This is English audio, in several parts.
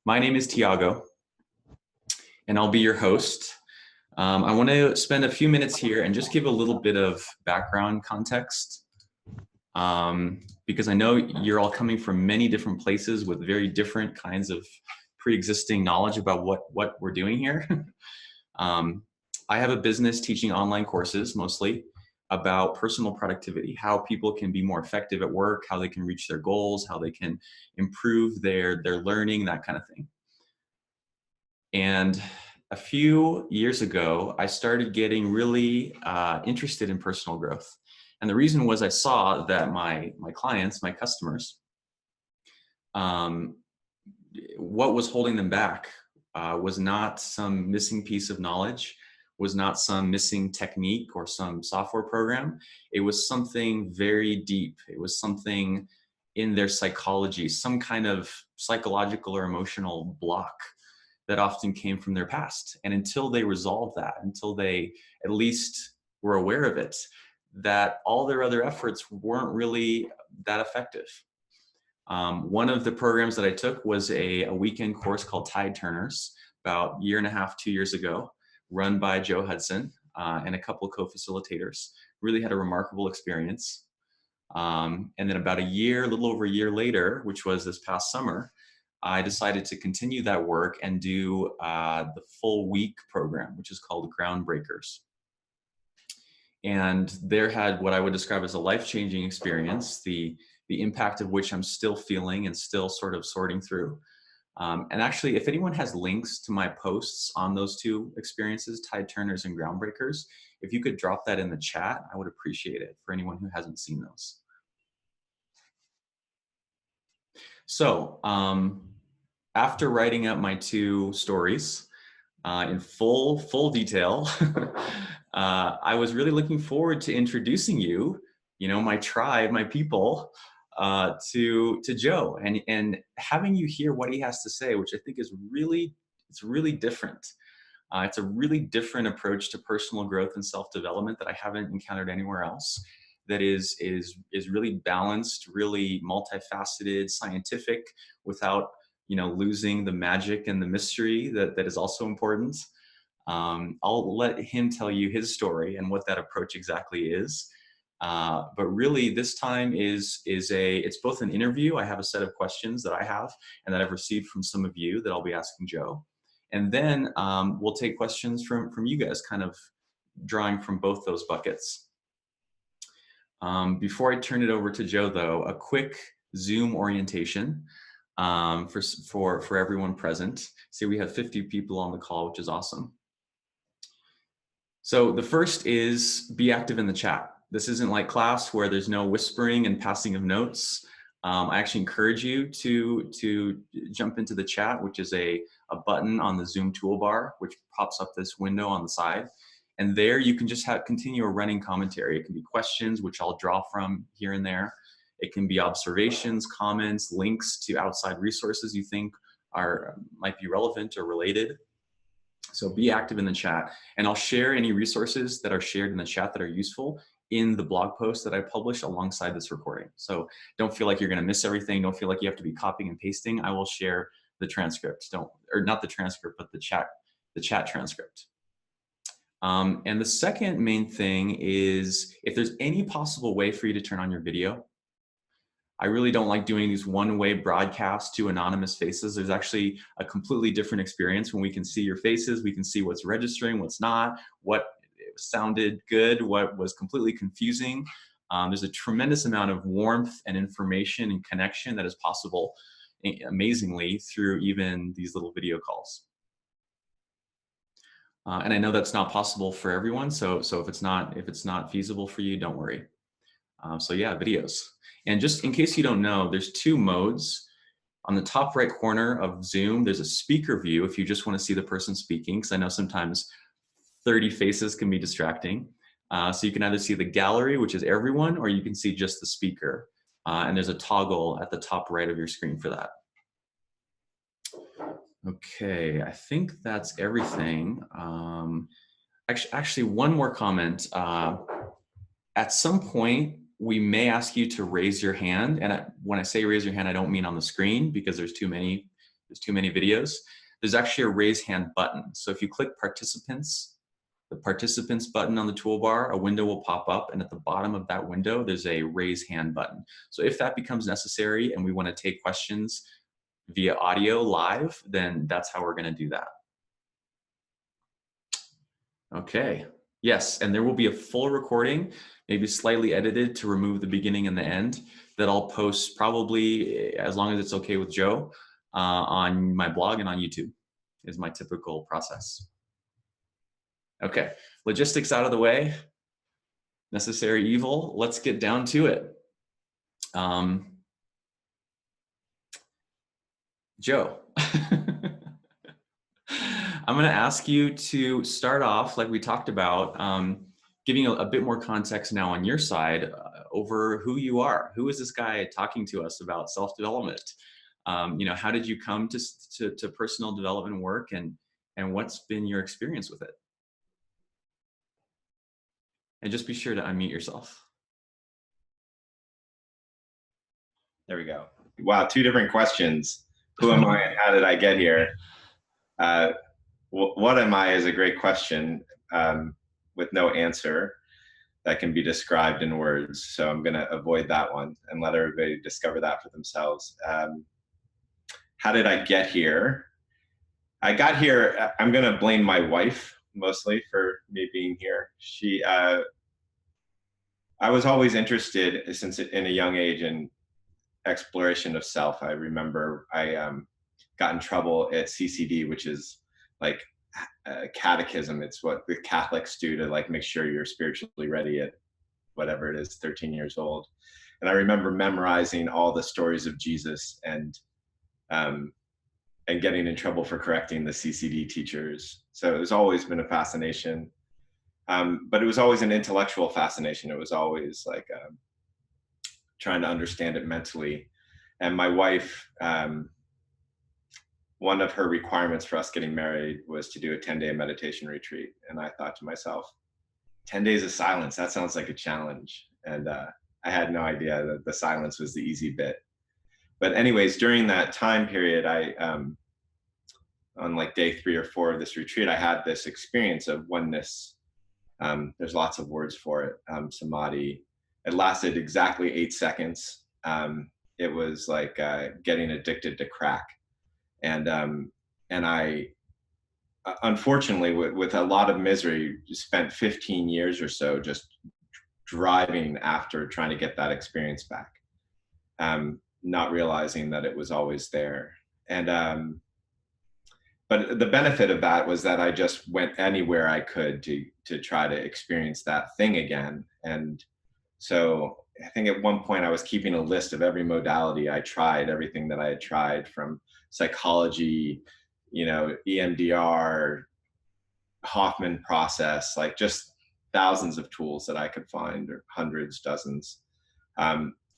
My name is Tiago, and I'll be your host. I want to spend a few minutes here and just give a little bit of background context because I know you're all coming from many different places with very different kinds of pre-existing knowledge about what we're doing here. I have a business teaching online courses mostly about personal productivity, how people can be more effective at work, how they can reach their goals, how they can improve their learning, that kind of thing. And a few years ago, I started getting really interested in personal growth. And the reason was I saw that my clients, my customers, um, what was holding them back was not some missing piece of knowledge, was not some missing technique or some software program. It was something very deep. It was something in their psychology, some kind of psychological or emotional block that often came from their past. And until they resolved that, until they at least were aware of it, that all their other efforts weren't really that effective. One of the programs that I took was a weekend course called Tide Turners about a year and a half, 2 years ago, run by Joe Hudson and a couple of co-facilitators. Really had a remarkable experience. And then about a little over a year later, which was this past summer, I decided to continue that work and do the full week program, which is called Groundbreakers. And there had what I would describe as a life-changing experience, the impact of which I'm still feeling and still sort of sorting through. And actually, if anyone has links to my posts on those two experiences, Tide Turners and Groundbreakers, if you could drop that in the chat, I would appreciate it for anyone who hasn't seen those. So after writing out my two stories in full detail, I was really looking forward to introducing you, my tribe, my people, to Joe and having you hear what he has to say, which I think is it's really different. It's a really different approach to personal growth and self-development that I haven't encountered anywhere else. That is really balanced, really multifaceted, scientific, without losing the magic and the mystery that is also important. I'll let him tell you his story and what that approach exactly is. But really, this time it's both an interview. I have a set of questions that I have and that I've received from some of you that I'll be asking Joe. And then we'll take questions from you guys, kind of drawing from both those buckets. Before I turn it over to Joe, though, a quick Zoom orientation for everyone present. See, we have 50 people on the call, which is awesome. So the first is be active in the chat. This isn't like class where there's no whispering and passing of notes. I actually encourage you to jump into the chat, which is a button on the Zoom toolbar, which pops up this window on the side. And there you can just continue a running commentary. It can be questions, which I'll draw from here and there. It can be observations, comments, links to outside resources you think might be relevant or related. So be active in the chat. And I'll share any resources that are shared in the chat that are useful in the blog post that I publish alongside this recording. So don't feel like you're going to miss everything. Don't feel like you have to be copying and pasting. I will share the transcript. Or not the transcript, but the chat transcript. And the second main thing is if there's any possible way for you to turn on your video. I really don't like doing these one-way broadcasts to anonymous faces. There's actually a completely different experience when we can see your faces, we can see what's registering, what's not, what sounded good, what was completely confusing. There's a tremendous amount of warmth and information and connection that is possible amazingly through even these little video calls. And I know that's not possible for everyone, so if it's not feasible for you, don't worry. So yeah, videos. And just in case you don't know, there's two modes. On the top right corner of Zoom, there's a speaker view if you just want to see the person speaking, because I know sometimes 30 faces can be distracting. So you can either see the gallery, which is everyone, or you can see just the speaker. And there's a toggle at the top right of your screen for that. Okay, I think that's everything. Actually, one more comment. At some point, we may ask you to raise your hand. And when I say raise your hand, I don't mean on the screen because there's too many there's too many videos, there's actually a raise hand button. So if you click participants, the participants button on the toolbar, a window will pop up, and at the bottom of that window, there's a raise hand button. So if that becomes necessary and we want to take questions via audio live, then that's how we're going to do that. Okay. Yes, and there will be a full recording, maybe slightly edited to remove the beginning and the end, that I'll post probably, as long as it's okay with Joe, on my blog and on YouTube is my typical process. Okay, logistics out of the way, necessary evil, let's get down to it. Joe, I'm gonna ask you to start off, like we talked about, giving a bit more context now on your side over who you are. Who is this guy talking to us about self-development? How did you come to personal development work, and what's been your experience with it? And just be sure to unmute yourself. There we go. Wow, two different questions. Who am I and how did I get here? What am I is a great question with no answer that can be described in words. So I'm going to avoid that one and let everybody discover that for themselves. How did I get here? I got here, I'm going to blame my wife mostly for me being here. I was always interested since in a young age in exploration of self. I remember I got in trouble at CCD, which is like catechism. It's what the Catholics do to like make sure you're spiritually ready at whatever it is, 13 years old. And I remember memorizing all the stories of Jesus and getting in trouble for correcting the CCD teachers. So it's always been a fascination. But it was always an intellectual fascination. It was always like trying to understand it mentally. And my wife, one of her requirements for us getting married was to do a 10-day meditation retreat. And I thought to myself, 10 days of silence, that sounds like a challenge. And I had no idea that the silence was the easy bit. But anyways, during that time period, on like day 3 or 4 of this retreat, I had this experience of oneness. There's lots of words for it, samadhi. It lasted exactly 8 seconds. It was like getting addicted to crack. And I, unfortunately, with a lot of misery, spent 15 years or so just driving after trying to get that experience back, not realizing that it was always there. And but the benefit of that was that I just went anywhere I could to try to experience that thing again. And so I think at one point I was keeping a list of every modality I tried, everything that I had tried, from psychology, EMDR, Hoffman process, like just thousands of tools that I could find, or hundreds, dozens.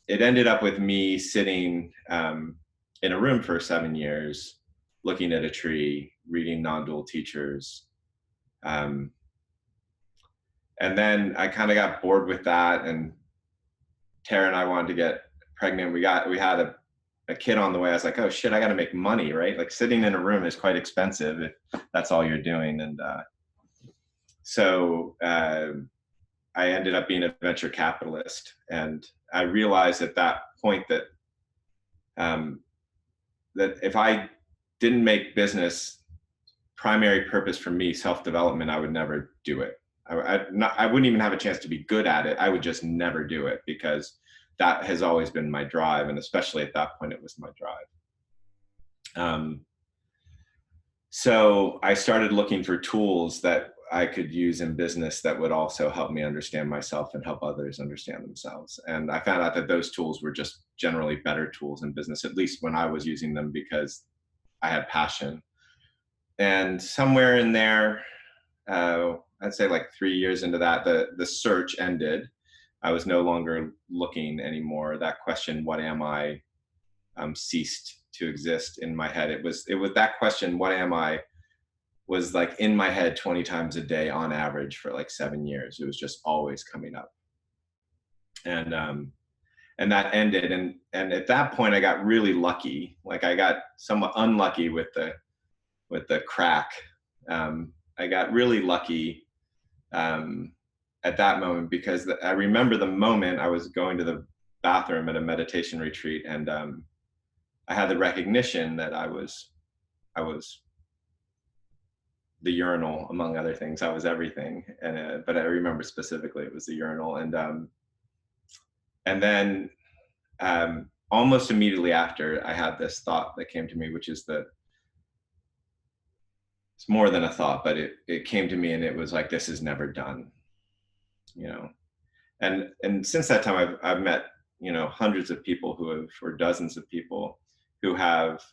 It ended up with me sitting in a room for 7 years, looking at a tree, reading non-dual teachers. And then I kind of got bored with that, and Tara and I wanted to get pregnant. We had a kid on the way. I was like, oh shit, I got to make money, right? Like sitting in a room is quite expensive if that's all you're doing. And so I ended up being a venture capitalist. And I realized at that point that that if I didn't make business primary purpose for me, self-development, I would never do it. I wouldn't even have a chance to be good at it. I would just never do it, because that has always been my drive. And especially at that point, it was my drive. So I started looking for tools that I could use in business that would also help me understand myself and help others understand themselves. And I found out that those tools were just generally better tools in business, at least when I was using them, because I had passion. And somewhere in there, I'd say like 3 years into that, the search ended. I was no longer looking anymore. That question, what am I, ceased to exist in my head. It was that question, what am I, was like in my head 20 times a day on average for like 7 years. It was just always coming up. And and that ended. And at that point I got really lucky. Like I got somewhat unlucky with the crack. I got really lucky at that moment, because I remember the moment I was going to the bathroom at a meditation retreat, and I had the recognition that I was the urinal, among other things. I was everything, and but I remember specifically it was the urinal. And then almost immediately after, I had this thought that came to me, which is that it's more than a thought, but it came to me, and it was like, this is never done, you know. And since that time, I've met, you know, hundreds of people who have, or dozens of people who have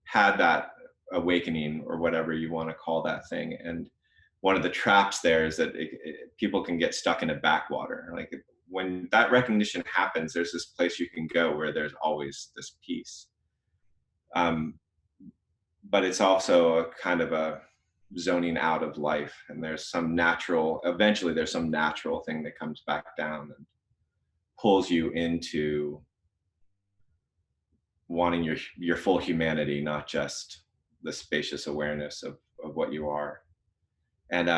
had that awakening, or whatever you want to call that thing. And one of the traps there is that people can get stuck in a backwater. Like when that recognition happens, there's this place you can go where there's always this peace. But it's also a kind of a zoning out of life, and eventually there's some natural thing that comes back down and pulls you into wanting your full humanity, not just the spacious awareness of what you are. And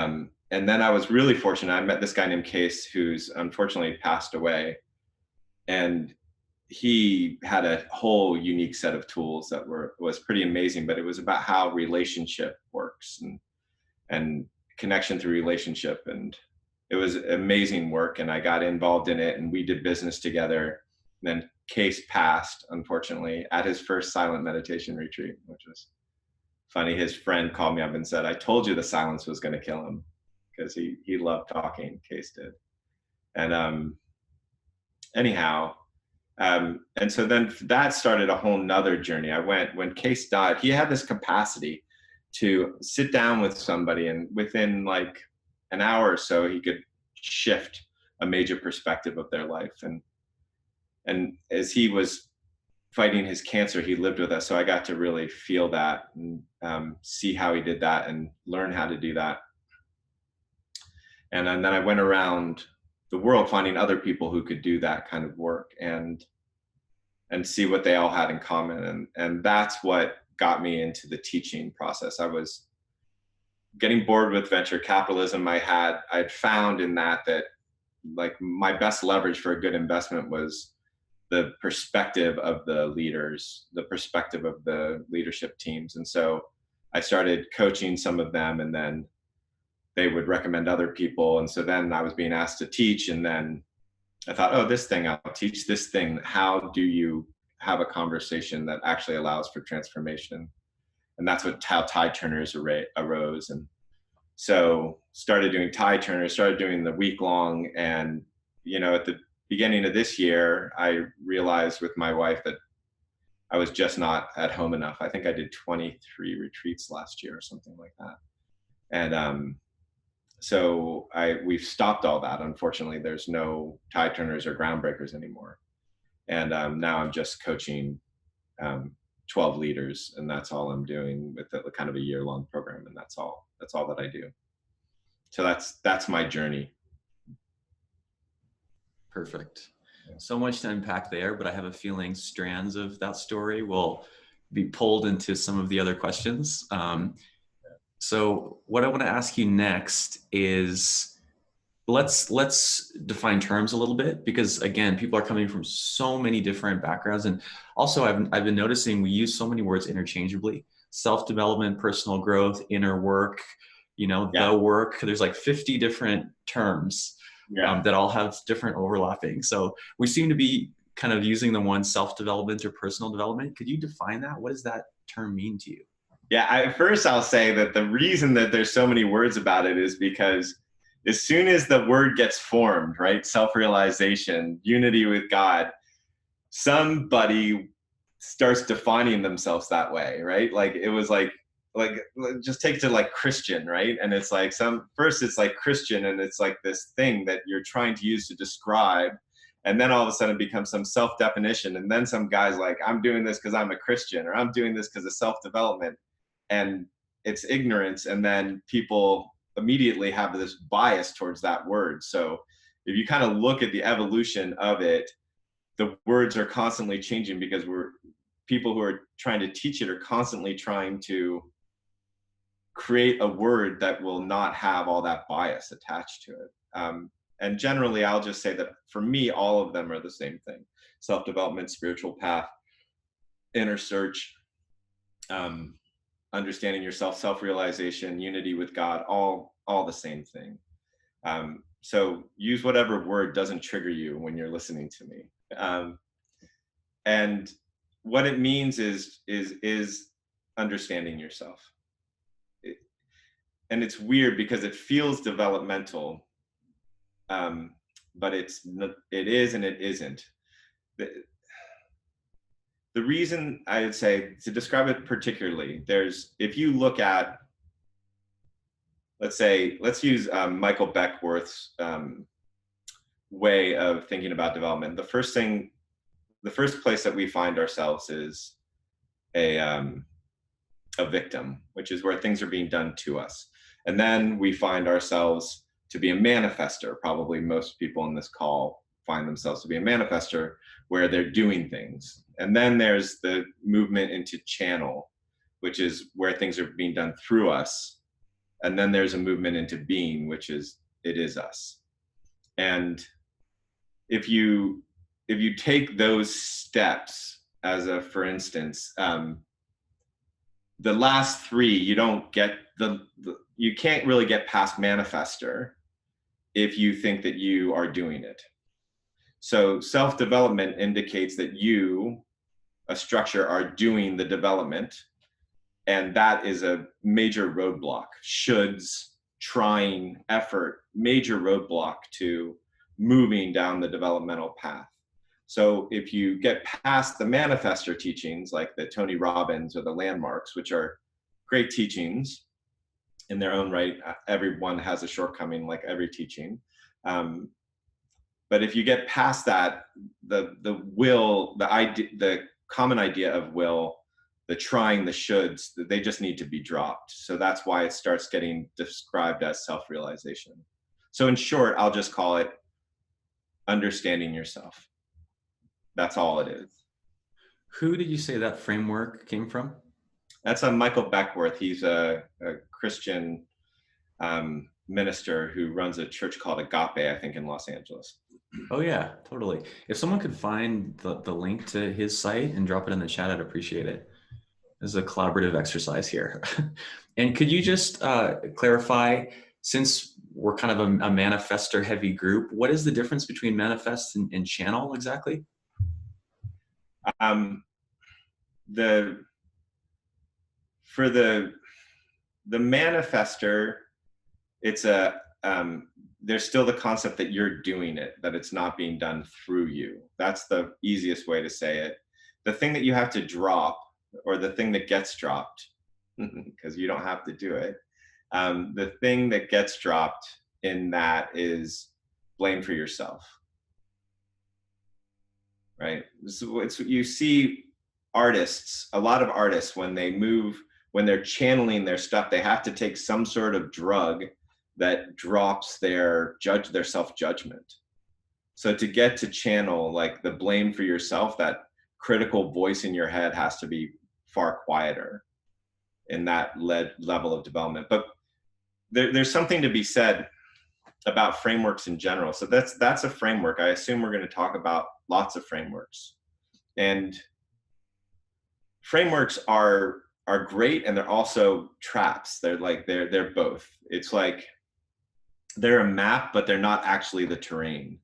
then I was really fortunate. I met this guy named Case, who's unfortunately passed away, and he had a whole unique set of tools that was pretty amazing. But it was about how relationship works, and connection through relationship. And it was amazing work, and I got involved in it, and we did business together. And then Case passed, unfortunately, at his first silent meditation retreat, which was funny. His friend called me up and said, I told you the silence was going to kill him, because he loved talking. Case did. And anyhow, and so then that started a whole nother journey. When Case died, he had this capacity to sit down with somebody, and within like an hour or so, he could shift a major perspective of their life. And as he was fighting his cancer, he lived with us. So I got to really feel that, and see how he did that, and learn how to do that. And then I went around the world finding other people who could do that kind of work, and see what they all had in common. And that's what got me into the teaching process. I was getting bored with venture capitalism. I'd found in that like my best leverage for a good investment was the perspective of the leaders, the perspective of the leadership teams. And so I started coaching some of them, and then they would recommend other people. And so then I was being asked to teach, and then I thought, oh, this thing, I'll teach this thing. How do you have a conversation that actually allows for transformation? And that's how tide turners arose. And so started doing tide turners, started doing the week long. And, you know, at the beginning of this year, I realized with my wife that I was just not at home enough. I think I did 23 retreats last year or something like that. And so we've stopped all that. Unfortunately, there's no tide turners or groundbreakers anymore. And now I'm just coaching 12 leaders, and that's all I'm doing with a kind of a year-long program. And that's all that I do. So that's my journey. Perfect. So much to unpack there, but I have a feeling strands of that story will be pulled into some of the other questions. So what I want to ask you next is, let's define terms a little bit, because again, people are coming from so many different backgrounds. And also I've been noticing we use so many words interchangeably: self-development, personal growth, inner work, the work. There's like 50 different terms that all have different overlapping. So we seem to be kind of using the one self-development or personal development. Could you define that? What does that term mean to you? Yeah, first I'll say that the reason that there's so many words about it is because as soon as the word gets formed, right, self-realization, unity with God, somebody starts defining themselves that way, right? Like it was like just take it to like Christian, right? And it's like first it's like Christian, and it's like this thing that you're trying to use to describe. And then all of a sudden it becomes some self-definition. And then some guy's like, I'm doing this because I'm a Christian, or I'm doing this because of self-development. And it's ignorance. And then people immediately have this bias towards that word. So if you kind of look at the evolution of it, the words are constantly changing because people who are trying to teach it are constantly trying to create a word that will not have all that bias attached to it. And generally, I'll just say that for me, all of them are the same thing: self-development, spiritual path, inner search, understanding yourself, self-realization, unity with God, all the same thing. So use whatever word doesn't trigger you when you're listening to me. And what it means is understanding yourself. And it's weird because it feels developmental, but it is and it isn't. The reason I would say to describe it particularly, if you look at, let's use Michael Beckworth's way of thinking about development. The first place that we find ourselves is a victim, which is where things are being done to us. And then we find ourselves to be a manifester. Probably most people in this call find themselves to be a manifester, where they're doing things. And then there's the movement into channel, which is where things are being done through us. And then there's a movement into being, which is, it is us. And if you take those steps as a, for instance, the last three, you don't get you can't really get past manifester if you think that you are doing it. So self-development indicates that you, a structure, are doing the development, and that is a major roadblock. Shoulds, trying, effort, major roadblock to moving down the developmental path. So if you get past the manifester teachings, like the Tony Robbins or the landmarks, which are great teachings in their own right, everyone has a shortcoming, like every teaching. But if you get past that, the will, the idea, the common idea of will, the trying, the shoulds, they just need to be dropped. So that's why it starts getting described as self-realization. So in short, I'll just call it understanding yourself. That's all it is. Who did you say that framework came from? That's Michael Beckworth. He's a Christian minister who runs a church called Agape, I think, in Los Angeles. Oh yeah, totally. If someone could find the link to his site and drop it in the chat, I'd appreciate it. This is a collaborative exercise here. And could you just clarify, since we're kind of a manifester heavy group, what is the difference between manifest and channel exactly? For the manifester, it's there's still the concept that you're doing it, that it's not being done through you. That's the easiest way to say it. The thing that you have to drop, or the thing that gets dropped, because you don't have to do it, the thing that gets dropped in that is blame for yourself, right? So you see artists, a lot of artists, when they're channeling their stuff, they have to take some sort of drug that drops their self-judgment. So to get to channel, like the blame for yourself, that critical voice in your head has to be far quieter in that level of development. But there's something to be said about frameworks in general. So that's a framework. I assume we're going to talk about lots of frameworks. And frameworks are great, and they're also traps. They're both. It's like they're a map, but they're not actually the terrain.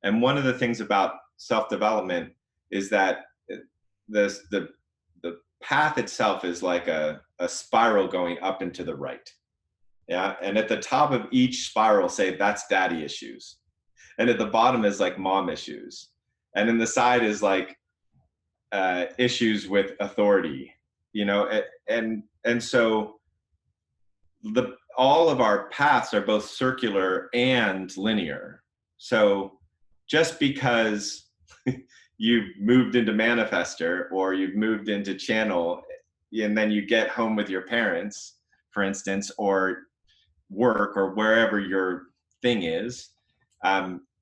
And one of the things about self-development is that the path itself is like a spiral going up and to the right. Yeah. And at the top of each spiral, say that's daddy issues. And at the bottom is like mom issues. And then the side is like issues with authority, and so all of our paths are both circular and linear. So just because you've moved into manifester, or you've moved into channel, and then you get home with your parents, for instance, or work, or wherever your thing is,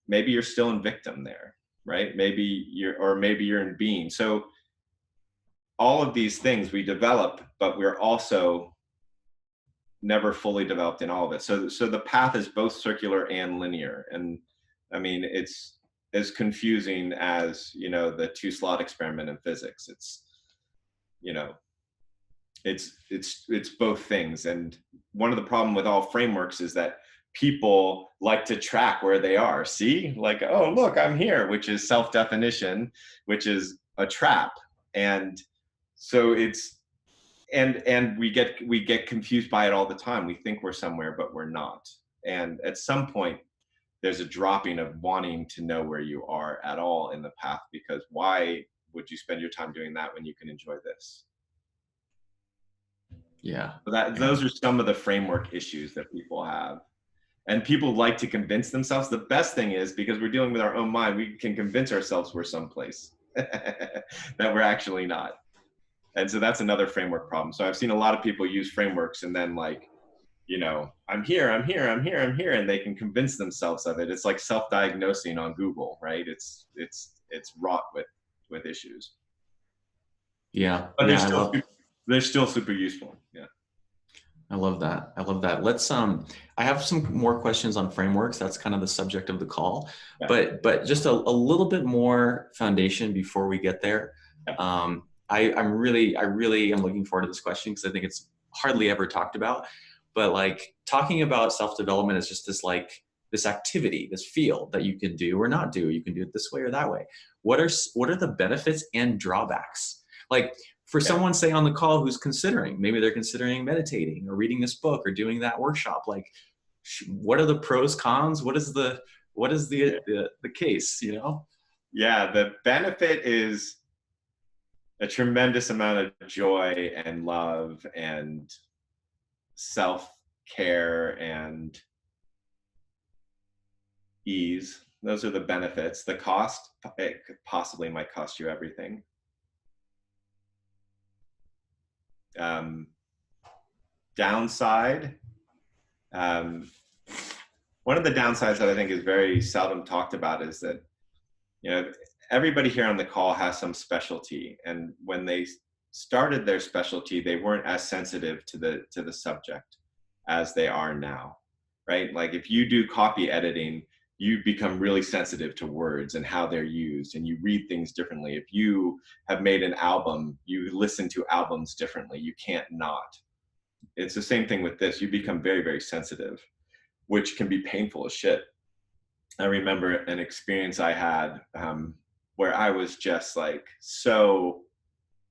maybe you're still in victim there. right? Maybe you're in being. So all of these things we develop, but we're also never fully developed in all of it. So the path is both circular and linear. And I mean, it's as confusing as, the two slot experiment in physics. You know, it's both things. And one of the problem with all frameworks is that people like to track where they are. See, like, oh, look, I'm here, which is self-definition, which is a trap. And so and we get confused by it all the time. We think we're somewhere, but we're not. And at some point, there's a dropping of wanting to know where you are at all in the path, because why would you spend your time doing that when you can enjoy this? Yeah. So those are some of the framework issues that people have. And people like to convince themselves. The best thing is, because we're dealing with our own mind, we can convince ourselves we're someplace that we're actually not. And so that's another framework problem. So I've seen a lot of people use frameworks and then, like, I'm here, I'm here, I'm here, I'm here, and they can convince themselves of it. It's like self-diagnosing on Google, right? It's wrought with issues, Yeah. but Yeah. they're still super useful. Yeah. I love that. I love that. Let's I have some more questions on frameworks. That's kind of the subject of the call, Yeah. but just a little bit more foundation before we get there. Yeah. I really am looking forward to this question because I think it's hardly ever talked about. But like talking about self-development is just this activity, this field that you can do or not do. You can do it this way or that way. What are the benefits and drawbacks? Like for someone, say, on the call who's maybe they're considering meditating or reading this book or doing that workshop, like what are the pros, cons? What is the case, Yeah, the benefit is a tremendous amount of joy and love and self-care and ease. Those are the benefits. The cost, it possibly might cost you everything. Downside, one of the downsides that I think is very seldom talked about is that, everybody here on the call has some specialty, and when they started their specialty, they weren't as sensitive to the subject as they are now, right? Like if you do copy editing, you become really sensitive to words and how they're used, and you read things differently. If you have made an album, you listen to albums differently. You can't not. It's the same thing with this. You become very, very sensitive, which can be painful as shit. I remember an experience I had where I was just like,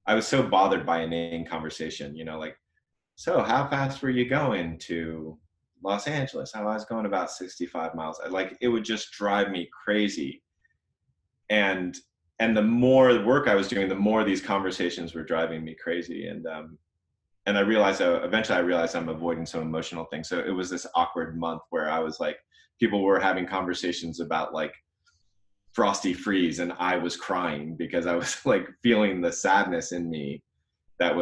I was so bothered by an inane conversation, like, so how fast were you going to Los Angeles? I was going about 65 miles. Like, it would just drive me crazy. And the more work I was doing, the more these conversations were driving me crazy. And I realized, eventually I realized I'm avoiding some emotional things. So it was this awkward month where I was like, people were having conversations about like Frosty Freeze, and I was crying because I was like feeling the sadness in me that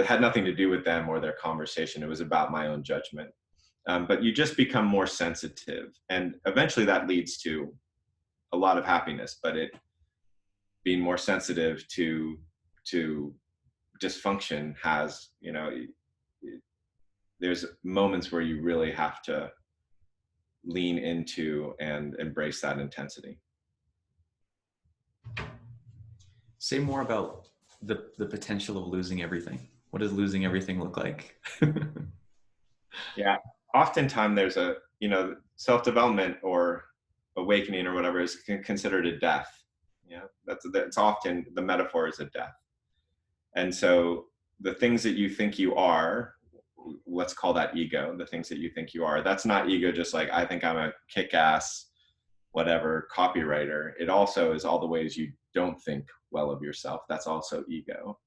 had nothing to do with them or their conversation. It was about my own judgment. But you just become more sensitive, and eventually that leads to a lot of happiness. But being more sensitive to dysfunction has, there's moments where you really have to lean into and embrace that intensity. Say more about the potential of losing everything. What does losing everything look like? Yeah, oftentimes there's self-development or awakening or whatever is considered a death. That's often the metaphor is a death. And so the things that you think you are, let's call that ego, the things that you think you are, that's not ego just like, I think I'm a kick-ass, whatever, copywriter. It also is all the ways you don't think well of yourself. That's also ego.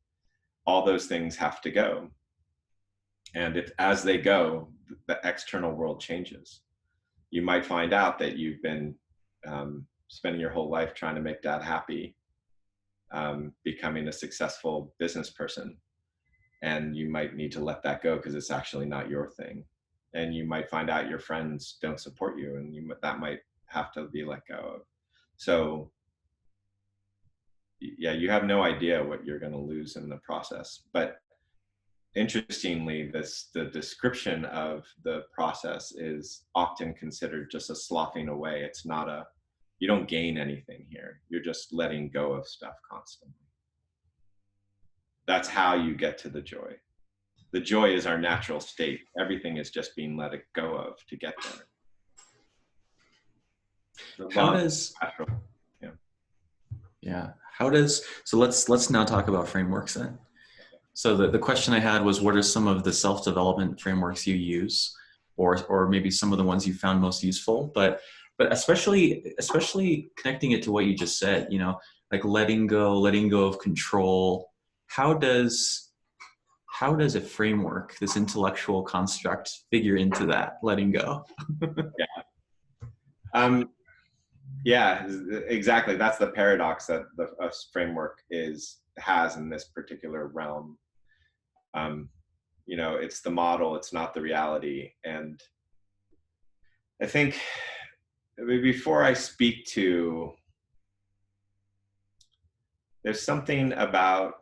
All those things have to go. And as they go, the external world changes. You might find out that you've been spending your whole life trying to make dad happy, becoming a successful business person. And you might need to let that go because it's actually not your thing. And you might find out your friends don't support you, and that might have to be let go of. So yeah, you have no idea what you're going to lose in the process. But interestingly, the description of the process is often considered just a sloughing away. It's not a, you don't gain anything here. You're just letting go of stuff constantly. That's how you get to the joy. The joy is our natural state. Everything is just being let it go of to get there. The How love, does, natural, yeah. yeah, how does, so let's now talk about frameworks then. So the question I had was, what are some of the self-development frameworks you use, or maybe some of the ones you found most useful? But especially connecting it to what you just said, you know, like letting go of control. How does a framework, this intellectual construct, figure into that letting go? Yeah, exactly. That's the paradox that the framework has in this particular realm. You know, it's the model, it's not the reality. And I think, I mean, before I speak to, there's something about,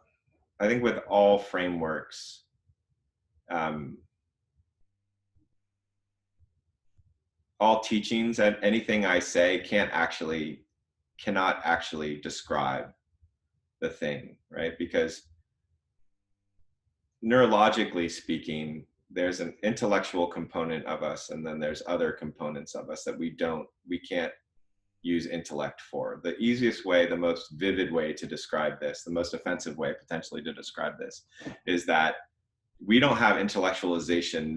I think with all frameworks, um, all teachings and anything I say cannot actually describe the thing, right? Because neurologically speaking, there's an intellectual component of us, and then there's other components of us that we can't use intellect for. The easiest way, the most vivid way to describe this, the most offensive way potentially to describe this, is that we don't have intellectualization.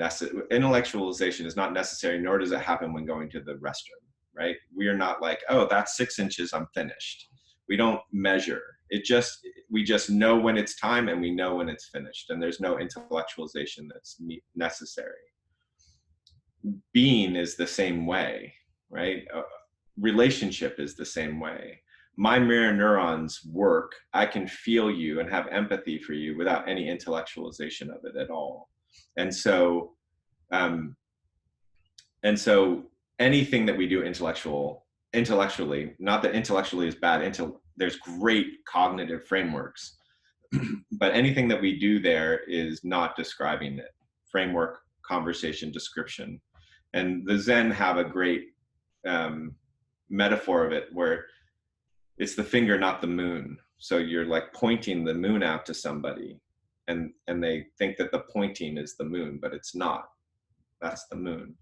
Intellectualization is not necessary, nor does it happen when going to the restroom, right? We are not like, oh, that's 6 inches, I'm finished. We don't measure. We just know when it's time, and we know when it's finished, and there's no intellectualization that's necessary. Being is the same way, right? Relationship is the same way. My mirror neurons work. I can feel you and have empathy for you without any intellectualization of it at all. And so, um, anything that we do intellectually, not that intellectually is bad. There's great cognitive frameworks, but anything that we do there is not describing it. Framework, conversation, description. And the Zen have a great metaphor of it where it's the finger, not the moon. So you're like pointing the moon out to somebody, and they think that the pointing is the moon, but it's not. That's the moon.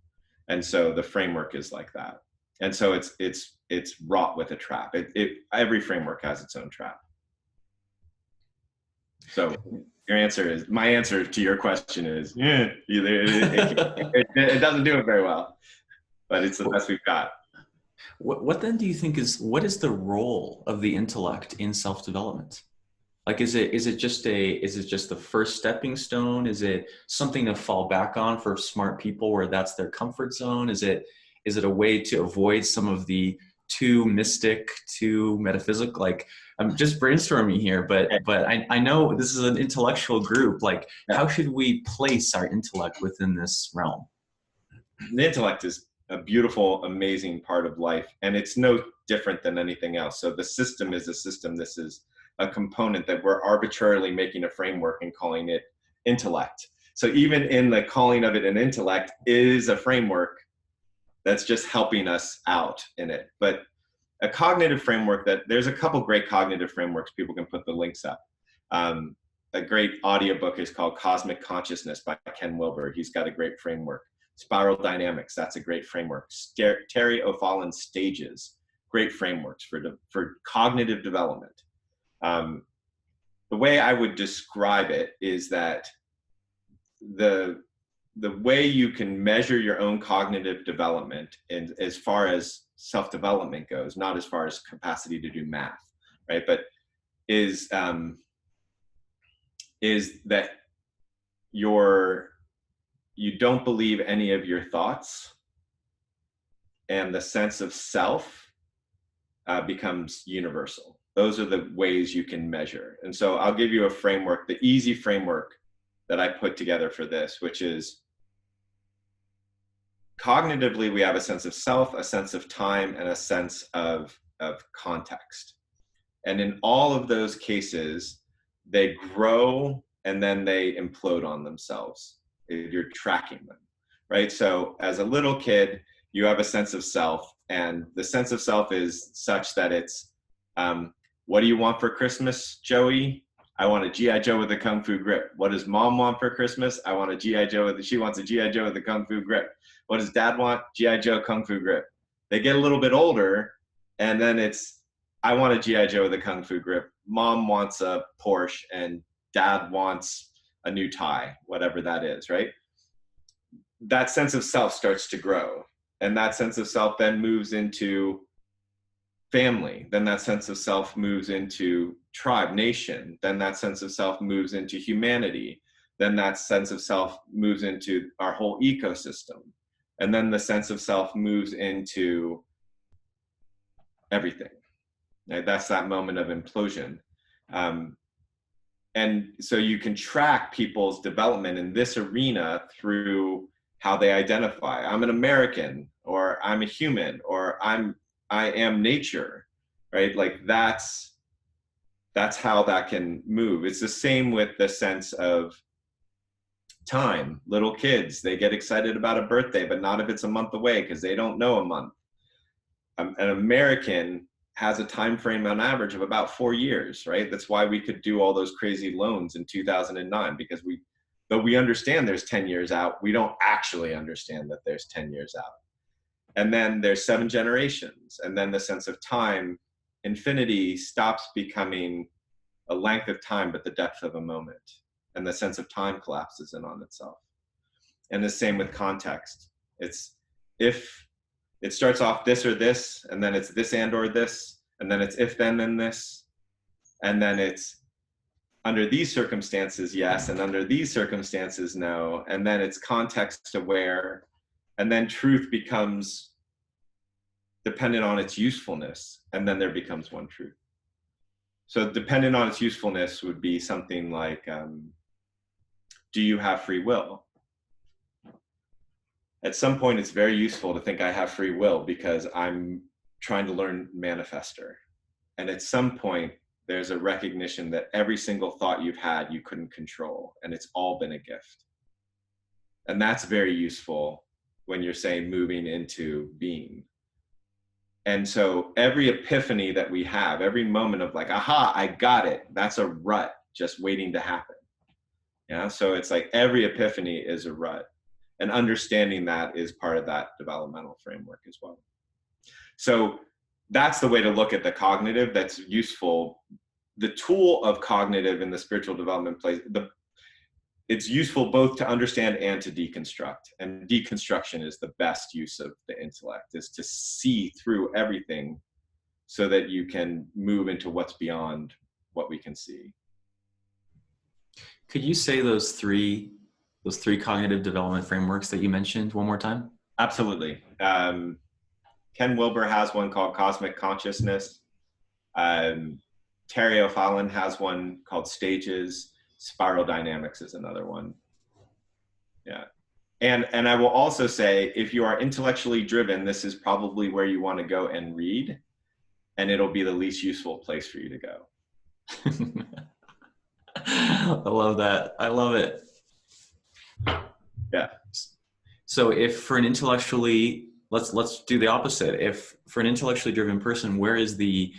And so the framework is like that. And so it's wrought with a trap. Every framework has its own trap. So my answer to your question is, yeah, it doesn't do it very well, but it's the best we've got. What then do you think what is the role of the intellect in self-development? Like, is it just the first stepping stone? Is it something to fall back on for smart people where that's their comfort zone? Is it a way to avoid some of the too mystic, too metaphysical? Like, I'm just brainstorming here, but I know this is an intellectual group. Like, how should we place our intellect within this realm? The intellect is a beautiful, amazing part of life, and it's no different than anything else. So the system is a system. This is a component that we're arbitrarily making a framework and calling it intellect. So even in the calling of it an intellect is a framework that's just helping us out in it. But a cognitive framework, that there's a couple great cognitive frameworks, people can put the links up. A great audiobook is called Cosmic Consciousness by Ken Wilber. He's got a great framework. Spiral Dynamics, that's a great framework. Terry O'Fallon's Stages, great frameworks for cognitive development. The way I would describe it is that the way you can measure your own cognitive development, and as far as self-development goes, not as far as capacity to do math, right? But is that you don't believe any of your thoughts, and the sense of self becomes universal. Those are the ways you can measure. And so I'll give you a framework, the easy framework that I put together for this, which is cognitively, we have a sense of self, a sense of time, and a sense of of context. And in all of those cases, they grow and then they implode on themselves if you're tracking them, right? So as a little kid, you have a sense of self, and the sense of self is such that it's, what do you want for Christmas, Joey? I want a G.I. Joe with a Kung Fu grip. What does mom want for Christmas? I want a G.I. Joe she wants a G.I. Joe with a Kung Fu grip. What does dad want? G.I. Joe Kung Fu grip. They get a little bit older, and then it's, I want a G.I. Joe with a Kung Fu grip. Mom wants a Porsche, and dad wants a new tie, whatever that is, right? That sense of self starts to grow. And that sense of self then moves into family. Then that sense of self moves into tribe, nation. Then that sense of self moves into humanity. Then that sense of self moves into our whole ecosystem. And then the sense of self moves into everything. Right? That's that moment of implosion. And so you can track people's development in this arena through how they identify. I'm an American, or I'm a human, or I am nature, right? Like that's how that can move. It's the same with the sense of time. Little kids, they get excited about a birthday, but not if it's a month away, because they don't know a month. An American has a time frame on average of about 4 years, right? That's why we could do all those crazy loans in 2009, because though we understand there's 10 years out, we don't actually understand that there's 10 years out. And then there's 7 generations. And then the sense of time, infinity stops becoming a length of time, but the depth of a moment. And the sense of time collapses in on itself. And the same with context. It's, if it starts off this or this, and then it's this and or this, and then it's if then this, and then it's under these circumstances, yes, and under these circumstances, no, and then it's context aware, and then truth becomes dependent on its usefulness, and then there becomes one truth. So dependent on its usefulness would be something like, do you have free will? At some point, it's very useful to think I have free will because I'm trying to learn manifester. And at some point, there's a recognition that every single thought you've had, you couldn't control, and it's all been a gift. And that's very useful when you're saying moving into being. And so every epiphany that we have, every moment of like, aha, I got it, that's a rut just waiting to happen. Yeah, so it's like every epiphany is a rut. And understanding that is part of that developmental framework as well. So that's the way to look at the cognitive that's useful. The tool of cognitive in the spiritual development place, it's useful both to understand and to deconstruct. And deconstruction is the best use of the intellect, is to see through everything so that you can move into what's beyond what we can see. Could you say those three cognitive development frameworks that you mentioned one more time? Absolutely. Ken Wilber has one called Cosmic Consciousness. Terry O'Fallon has one called Stages. Spiral Dynamics is another one. Yeah. And I will also say, if you are intellectually driven, this is probably where you want to go and read, and it'll be the least useful place for you to go. I love that. I love it. Yeah. So if for an intellectually, let's do the opposite. If for an intellectually driven person, where is the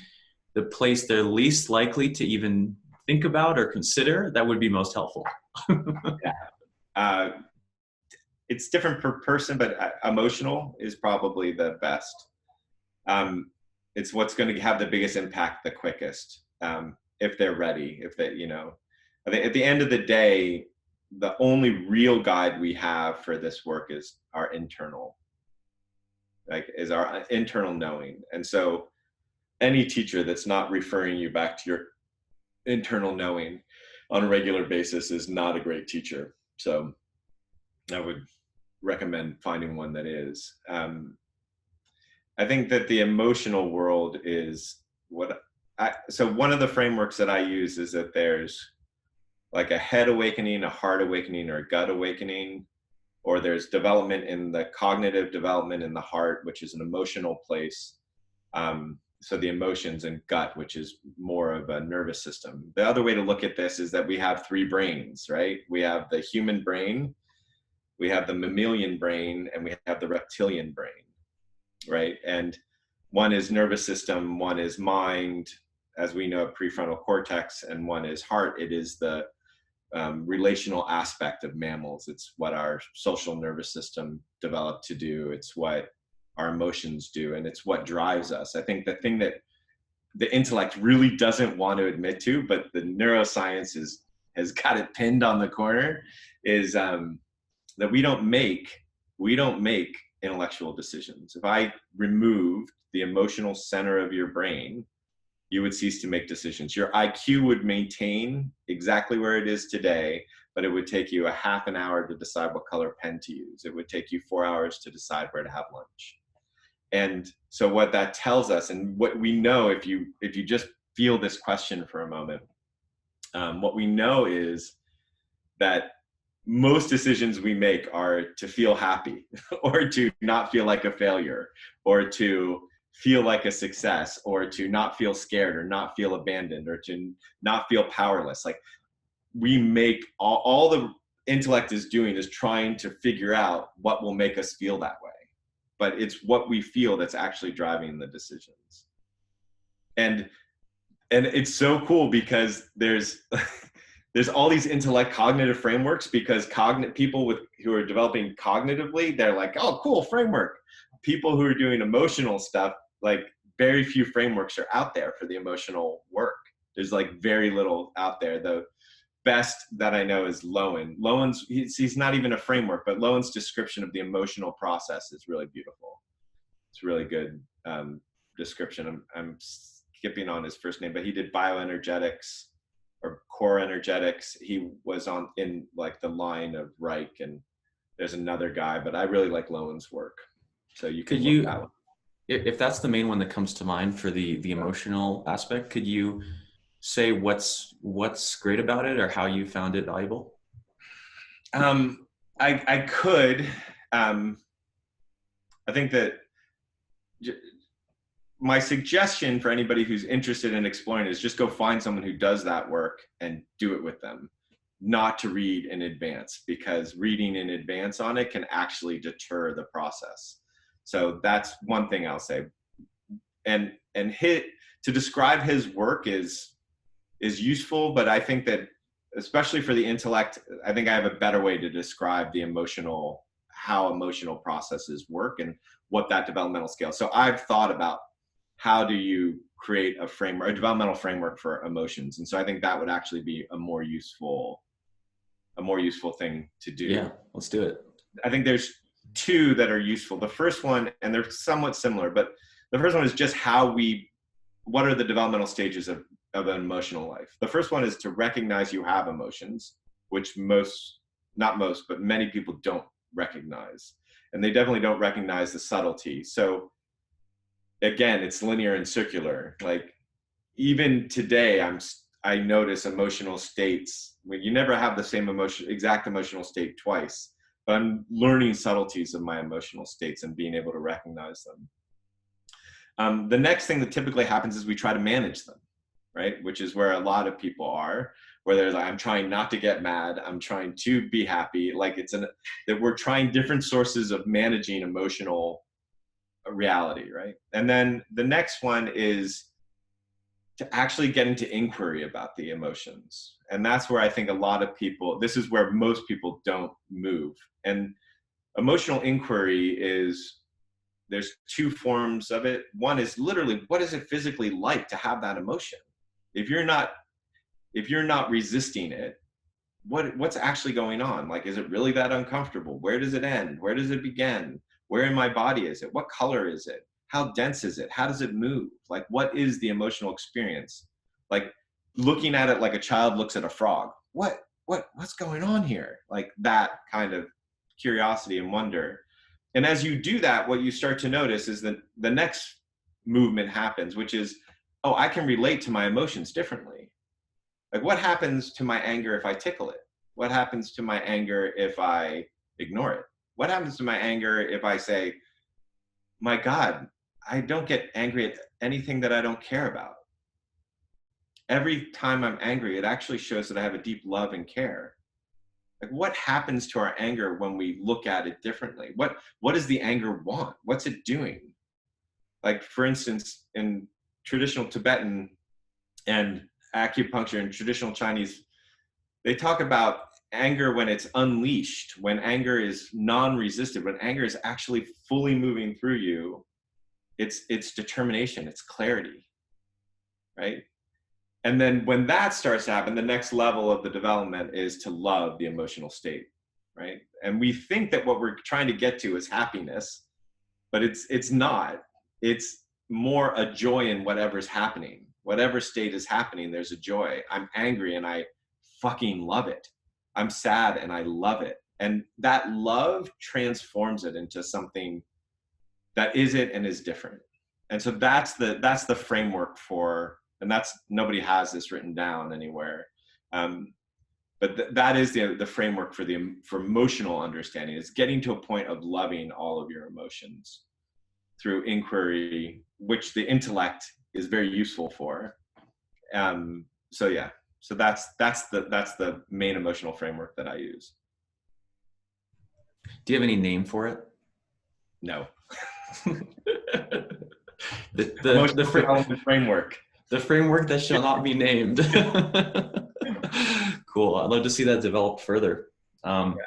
place they're least likely to even think about or consider that would be most helpful? Yeah. It's different per person, but emotional is probably the best. It's what's going to have the biggest impact the quickest, if they're ready, if they, I think at the end of the day, the only real guide we have for this work is our internal knowing. And so any teacher that's not referring you back to your internal knowing on a regular basis is not a great teacher. So I would recommend finding one that is. I think that the emotional world is so one of the frameworks that I use is that there's like a head awakening, a heart awakening, or a gut awakening, or there's development in the cognitive development in the heart, which is an emotional place. so the emotions, and gut, which is more of a nervous system. The other way to look at this is that we have three brains, right? We have the human brain, we have the mammalian brain, and we have the reptilian brain, right? And one is nervous system, one is mind, as we know, prefrontal cortex, and one is heart. It is the relational aspect of mammals. It's what our social nervous system developed to do. It's what our emotions do, and it's what drives us. I think the thing that the intellect really doesn't want to admit to, but the neuroscience has got it pinned on the corner, is that we don't make intellectual decisions. If I removed the emotional center of your brain, you would cease to make decisions. Your IQ would maintain exactly where it is today, but it would take you a half an hour to decide what color pen to use. It would take you 4 hours to decide where to have lunch. And so what that tells us, and what we know, if you just feel this question for a moment, what we know is that most decisions we make are to feel happy or to not feel like a failure, or to feel like a success, or to not feel scared, or not feel abandoned, or to not feel powerless. Like, we make all the intellect is doing is trying to figure out what will make us feel that way. But it's what we feel that's actually driving the decisions. And it's so cool because there's all these intellect cognitive frameworks, because people who are developing cognitively, they're like, oh, cool framework. People who are doing emotional stuff, like, very few frameworks are out there for the emotional work. There's like very little out there. The best that I know is Lowen. He's not even a framework, but Lowen's description of the emotional process is really beautiful. It's a really good description. I'm skipping on his first name, but he did bioenergetics or core energetics. He was in like the line of Reich, and there's another guy, but I really like Lowen's work. So you can look that one. If that's the main one that comes to mind for the emotional aspect, could you say what's great about it, or how you found it valuable? I could. I think that my suggestion for anybody who's interested in exploring is just go find someone who does that work and do it with them, not to read in advance, because reading in advance on it can actually deter the process. So that's one thing I'll say. And to describe his work is useful, but I think that, especially for the intellect, I think I have a better way to describe how emotional processes work and what that developmental scale. So I've thought about, how do you create a developmental framework for emotions? And so I think that would actually be a more useful thing to do. Yeah, let's do it. I think there's two that are useful. The first one, and they're somewhat similar, but the first one is just what are the developmental stages of an emotional life? The first one is to recognize you have emotions, which not most, but many people don't recognize. And they definitely don't recognize the subtlety. So again, it's linear and circular. Like, even today, I notice emotional states. I mean, you never have the same exact emotional state twice, but I'm learning subtleties of my emotional states and being able to recognize them. The next thing that typically happens is we try to manage them, right? Which is where a lot of people are, where they're like, I'm trying not to get mad. I'm trying to be happy. Like, that we're trying different sources of managing emotional reality, right? And then the next one is to actually get into inquiry about the emotions. And that's where I think this is where most people don't move. And emotional inquiry there's two forms of it. One is literally, what is it physically like to have that emotion? If you're not resisting it, what's actually going on? Like, is it really that uncomfortable? Where does it end? Where does it begin? Where in my body is it? What color is it? How dense is it? How does it move? Like, what is the emotional experience? Like, looking at it like a child looks at a frog. What's going on here? Like, that kind of curiosity and wonder. And as you do that, what you start to notice is that the next movement happens, which is, oh, I can relate to my emotions differently. Like, what happens to my anger if I tickle it? What happens to my anger if I ignore it? What happens to my anger if I say, my God, I don't get angry at anything that I don't care about. Every time I'm angry, it actually shows that I have a deep love and care. Like, what happens to our anger when we look at it differently? What does the anger want? What's it doing? Like, for instance, in traditional Tibetan and acupuncture and traditional Chinese, they talk about anger when it's unleashed, when anger is non-resistive, when anger is actually fully moving through you. It's determination, it's clarity, right? And then when that starts to happen, the next level of the development is to love the emotional state, right? And we think that what we're trying to get to is happiness, but it's not. It's more a joy in whatever's happening. Whatever state is happening, there's a joy. I'm angry and I fucking love it. I'm sad and I love it. And that love transforms it into something that isn't and is different. And so that's the framework for, and that's, nobody has this written down anywhere. But that is the framework for emotional understanding, is getting to a point of loving all of your emotions through inquiry, which the intellect is very useful for. So yeah, so that's the main emotional framework that I use. Do you have any name for it? No. the framework. The framework that shall not be named. Cool. I'd love to see that develop further. What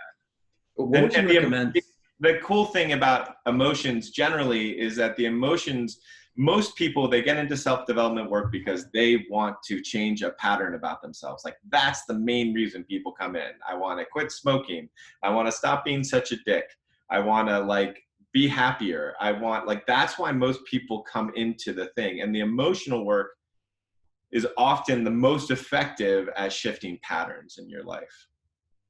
would you recommend? The cool thing about emotions generally is that the emotions, most people, they get into self-development work because they want to change a pattern about themselves. Like, that's the main reason people come in. I want to quit smoking. I want to stop being such a dick. I want to, like, be happier. I want, like, that's why most people come into the thing. And the emotional work is often the most effective at shifting patterns in your life.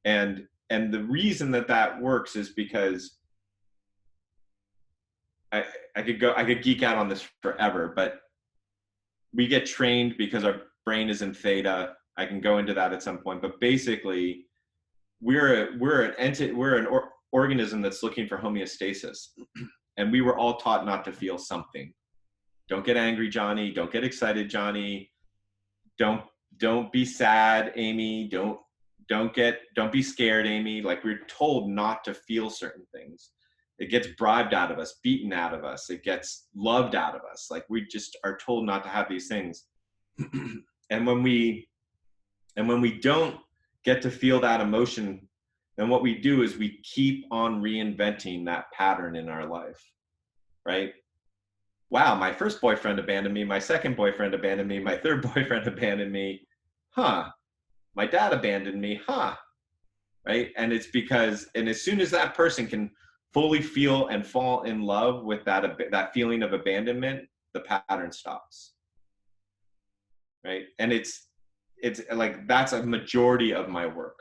And the reason that works is because I could geek out on this forever, but we get trained because our brain is in theta. I can go into that at some point, but basically we're an organism that's looking for homeostasis. And we were all taught not to feel something. Don't get angry, Johnny. Don't get excited, Johnny. Don't be sad, Amy. Don't be scared, Amy. Like, we're told not to feel certain things. It gets bribed out of us, beaten out of us. It gets loved out of us. Like, we just are told not to have these things. And when we don't get to feel that emotion, then what we do is we keep on reinventing that pattern in our life, right? Wow, my first boyfriend abandoned me. My second boyfriend abandoned me. My third boyfriend abandoned me. Huh. My dad abandoned me. Huh. Right? And it's because, and as soon as that person can fully feel and fall in love with that feeling of abandonment, the pattern stops. Right? And it's like, that's a majority of my work.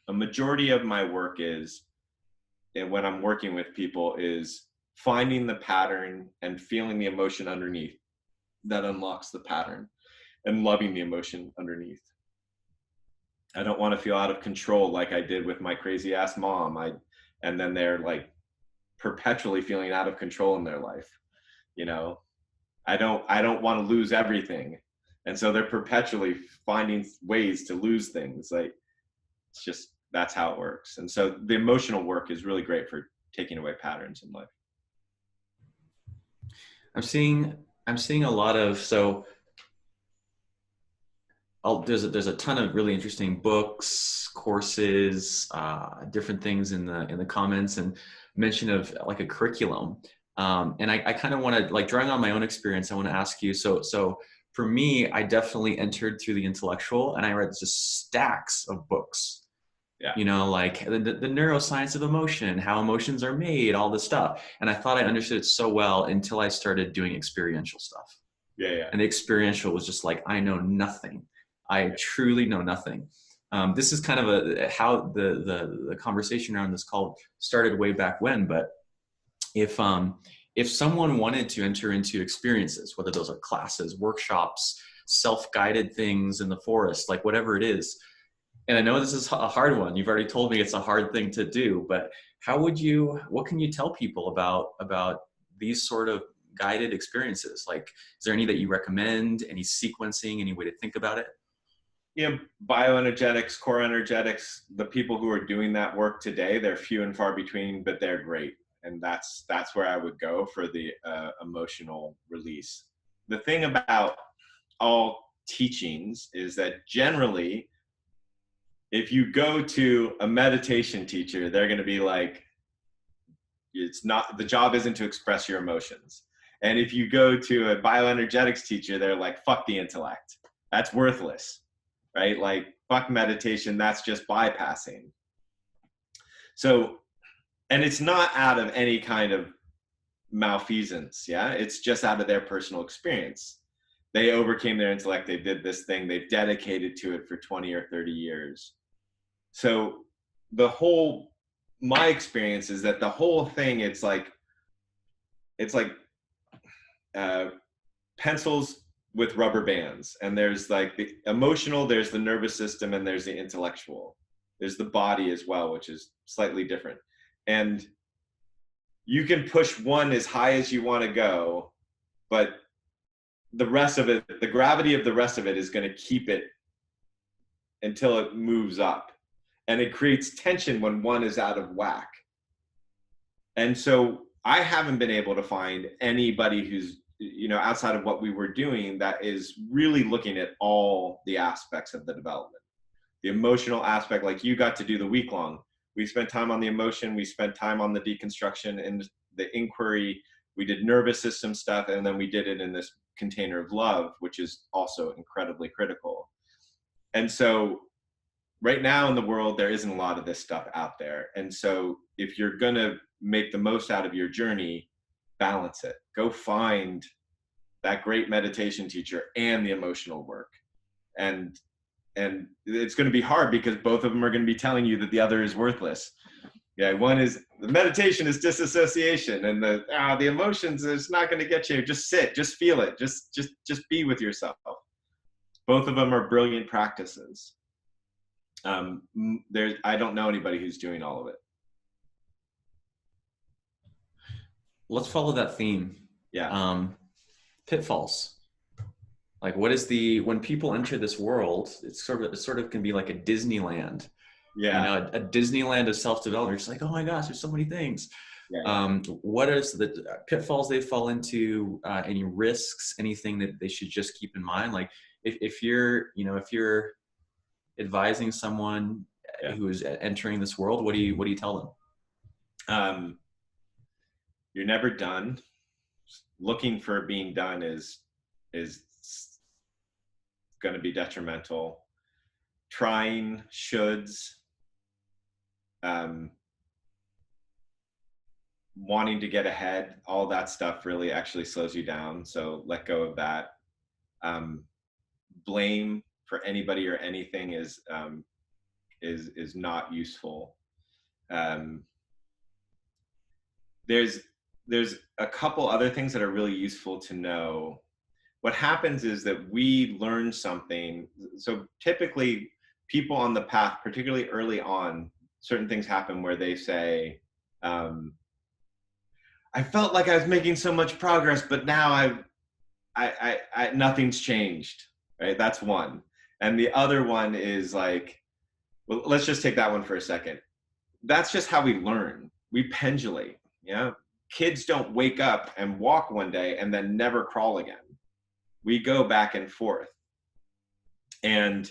A majority of my work is, and when I'm working with people, is finding the pattern and feeling the emotion underneath that unlocks the pattern, and loving the emotion underneath. I don't want to feel out of control like I did with my crazy ass mom. And then they're, like, perpetually feeling out of control in their life. You know, I don't want to lose everything. And so they're perpetually finding ways to lose things. Like, it's just, that's how it works. And so the emotional work is really great for taking away patterns in life. I'm seeing a lot of, there's a ton of really interesting books, courses, different things in the comments, and mention of, like, a curriculum. And I kind of want to, like, drawing on my own experience, I want to ask you, so for me, I definitely entered through the intellectual, and I read just stacks of books. Yeah. You know, like the neuroscience of emotion, how emotions are made, all this stuff. And I thought I understood it so well until I started doing experiential stuff. Yeah. And the experiential was just like, I know nothing. I truly know nothing. This is kind of how the conversation around this call started way back when. But if someone wanted to enter into experiences, whether those are classes, workshops, self-guided things in the forest, like whatever it is, and I know this is a hard one. You've already told me it's a hard thing to do, but what can you tell people about these sort of guided experiences? Like, is there any that you recommend? Any sequencing? Any way to think about it? Bioenergetics, core energetics, the people who are doing that work today, they're few and far between, but they're great. And that's where I would go for the emotional release. The thing about all teachings is that generally, if you go to a meditation teacher, they're going to be like, it's not, the job isn't to express your emotions. And if you go to a bioenergetics teacher, they're like, fuck the intellect. That's worthless, right? Like, fuck meditation. That's just bypassing. So, and it's not out of any kind of malfeasance. Yeah. It's just out of their personal experience. They overcame their intellect. They did this thing. They've dedicated to it for 20 or 30 years. So my experience is that the whole thing, it's like pencils with rubber bands, and there's like the emotional, there's the nervous system, and there's the intellectual. There's the body as well, which is slightly different. And you can push one as high as you want to go, but the rest of it, the gravity of the rest of it is going to keep it until it moves up. And it creates tension when one is out of whack. And so I haven't been able to find anybody who's, outside of what we were doing, that is really looking at all the aspects of the development. The emotional aspect, like you got to do the week long. We spent time on the emotion, we spent time on the deconstruction and the inquiry, we did nervous system stuff, and then we did it in this container of love, which is also incredibly critical. And so right now in the world, there isn't a lot of this stuff out there. And so if you're going to make the most out of your journey, balance it. Go find that great meditation teacher and the emotional work. And it's going to be hard because both of them are going to be telling you that the other is worthless. Yeah, one is the meditation is disassociation, and the emotions is not going to get you. Just sit, just feel it, just be with yourself. Both of them are brilliant practices. I don't know anybody who's doing all of it. Let's follow that theme. Yeah. Pitfalls. Like, what is when people enter this world, it sort of can be like a Disneyland. Yeah. A Disneyland of self-development. It's like, oh my gosh, there's so many things. Yeah. What is the pitfalls they fall into? Any risks? Anything that they should just keep in mind? Like, if you're advising someone who is entering this world, what do you tell them? You're never done. Looking for being done is going to be detrimental. Trying shoulds, wanting to get ahead, all that stuff really actually slows you down. So let go of that. Blame for anybody or anything is not useful. There's a couple other things that are really useful to know. What happens is that we learn something. So typically people on the path, particularly early on, certain things happen where they say, I felt like I was making so much progress, but now I nothing's changed, right? That's one. And the other one is like, well, let's just take that one for a second. That's just how we learn. We pendulate, yeah? Kids don't wake up and walk one day and then never crawl again. We go back and forth. And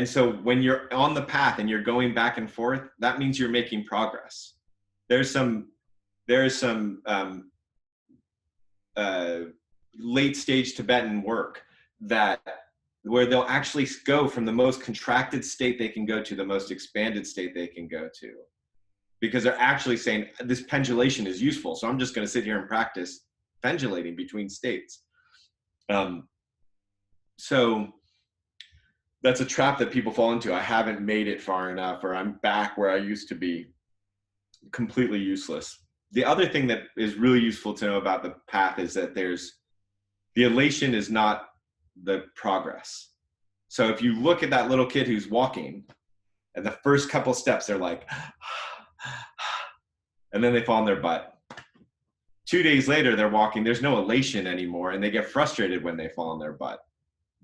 so when you're on the path and you're going back and forth, that means you're making progress. There's some late stage Tibetan work where they'll actually go from the most contracted state they can go to the most expanded state they can go to, because they're actually saying this pendulation is useful. So I'm just going to sit here and practice pendulating between states. So that's a trap that people fall into. I haven't made it far enough, or I'm back where I used to be. Completely useless. The other thing that is really useful to know about the path is that the elation is not the progress. So if you look at that little kid who's walking, and the first couple steps, they're like, and then they fall on their butt. 2 days later, they're walking, there's no elation anymore, and they get frustrated when they fall on their butt.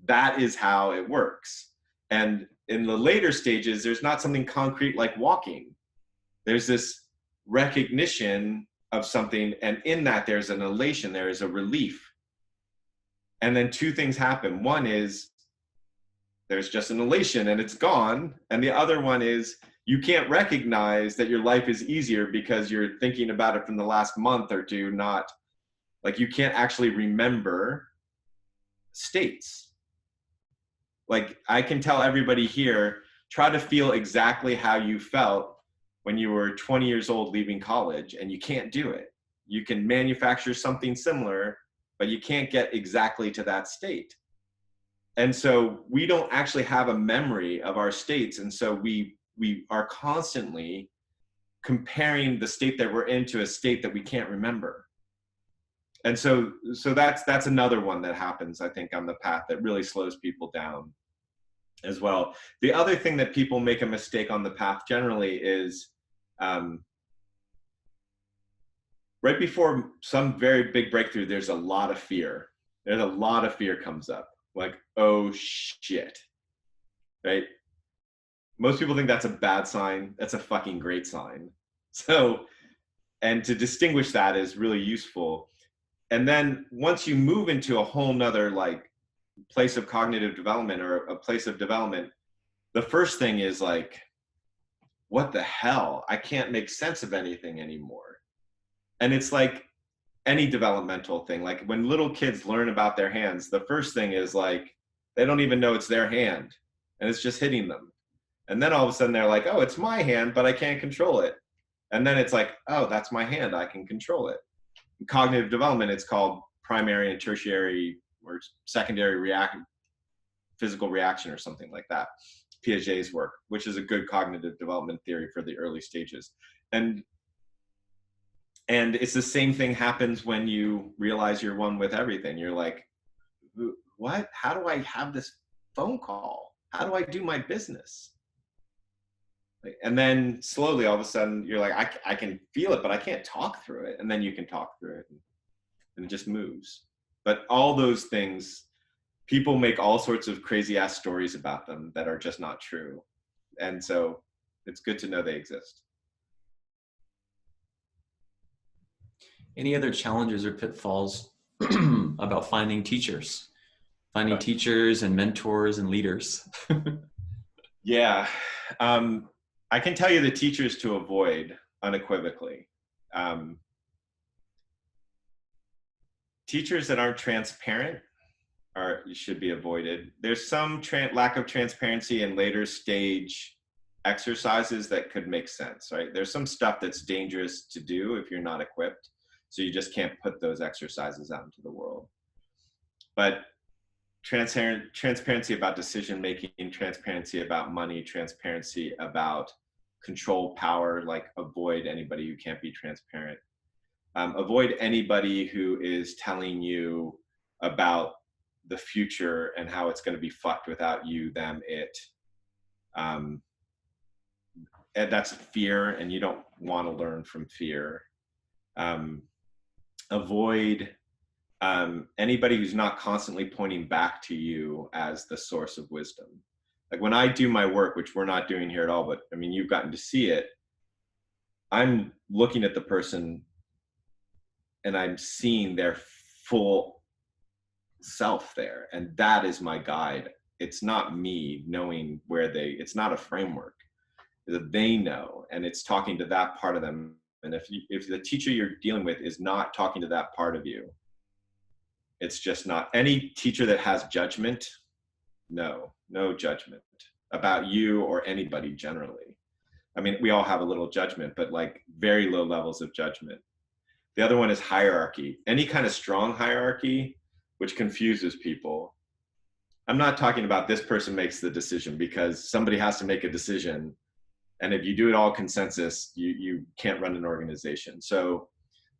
That is how it works. And in the later stages, there's not something concrete like walking. There's this recognition of something, and in that there's an elation, there is a relief. And then two things happen. One is there's just an elation and it's gone. And the other one is you can't recognize that your life is easier because you're thinking about it from the last month or two, not like you can't actually remember states. Like I can tell everybody here, try to feel exactly how you felt when you were 20 years old leaving college, and you can't do it. You can manufacture something similar, but you can't get exactly to that state. And so we don't actually have a memory of our states. And so we are constantly comparing the state that we're in to a state that we can't remember. And so that's another one that happens, I think, on the path that really slows people down as well. The other thing that people make a mistake on the path generally is right before some very big breakthrough, there's a lot of fear. There's a lot of fear comes up, like, oh shit, right? Most people think that's a bad sign. That's a fucking great sign. So, and to distinguish that is really useful. And then once you move into a whole nother like place of cognitive development or a place of development, the first thing is like, what the hell? I can't make sense of anything anymore. And it's like any developmental thing. Like when little kids learn about their hands, the first thing is like, they don't even know it's their hand and it's just hitting them. And then all of a sudden they're like, oh, it's my hand, but I can't control it. And then it's like, oh, that's my hand, I can control it. In cognitive development, it's called primary and tertiary or secondary physical reaction or something like that. Piaget's work, which is a good cognitive development theory for the early stages. And it's the same thing happens when you realize you're one with everything. You're like, what? How do I have this phone call? How do I do my business? And then slowly, all of a sudden, you're like, I can feel it, but I can't talk through it. And then you can talk through it, and it just moves. But all those things, people make all sorts of crazy ass stories about them that are just not true. And so it's good to know they exist. Any other challenges or pitfalls about finding teachers and mentors and leaders? Yeah. I can tell you the teachers to avoid unequivocally. Teachers that aren't transparent should be avoided. There's some lack of transparency in later stage exercises that could make sense, right? There's some stuff that's dangerous to do if you're not equipped. So you just can't put those exercises out into the world. But transparency about decision-making, transparency about money, transparency about control, power, like avoid anybody who can't be transparent. Avoid anybody who is telling you about the future and how it's going to be fucked without you, them, it. And that's fear, and you don't want to learn from fear. Avoid anybody who's not constantly pointing back to you as the source of wisdom. Like when I do my work, which we're not doing here at all, but I mean, you've gotten to see it. I'm looking at the person and I'm seeing their full self there. And that is my guide. It's not me knowing it's not a framework. They know, and it's talking to that part of them. And if the teacher you're dealing with is not talking to that part of you, it's just not. Any teacher that has judgment, no judgment about you or anybody generally. I mean, we all have a little judgment, but like very low levels of judgment. The other one is hierarchy. Any kind of strong hierarchy, which confuses people. I'm not talking about this person makes the decision, because somebody has to make a decision. And if you do it all consensus, you can't run an organization. So,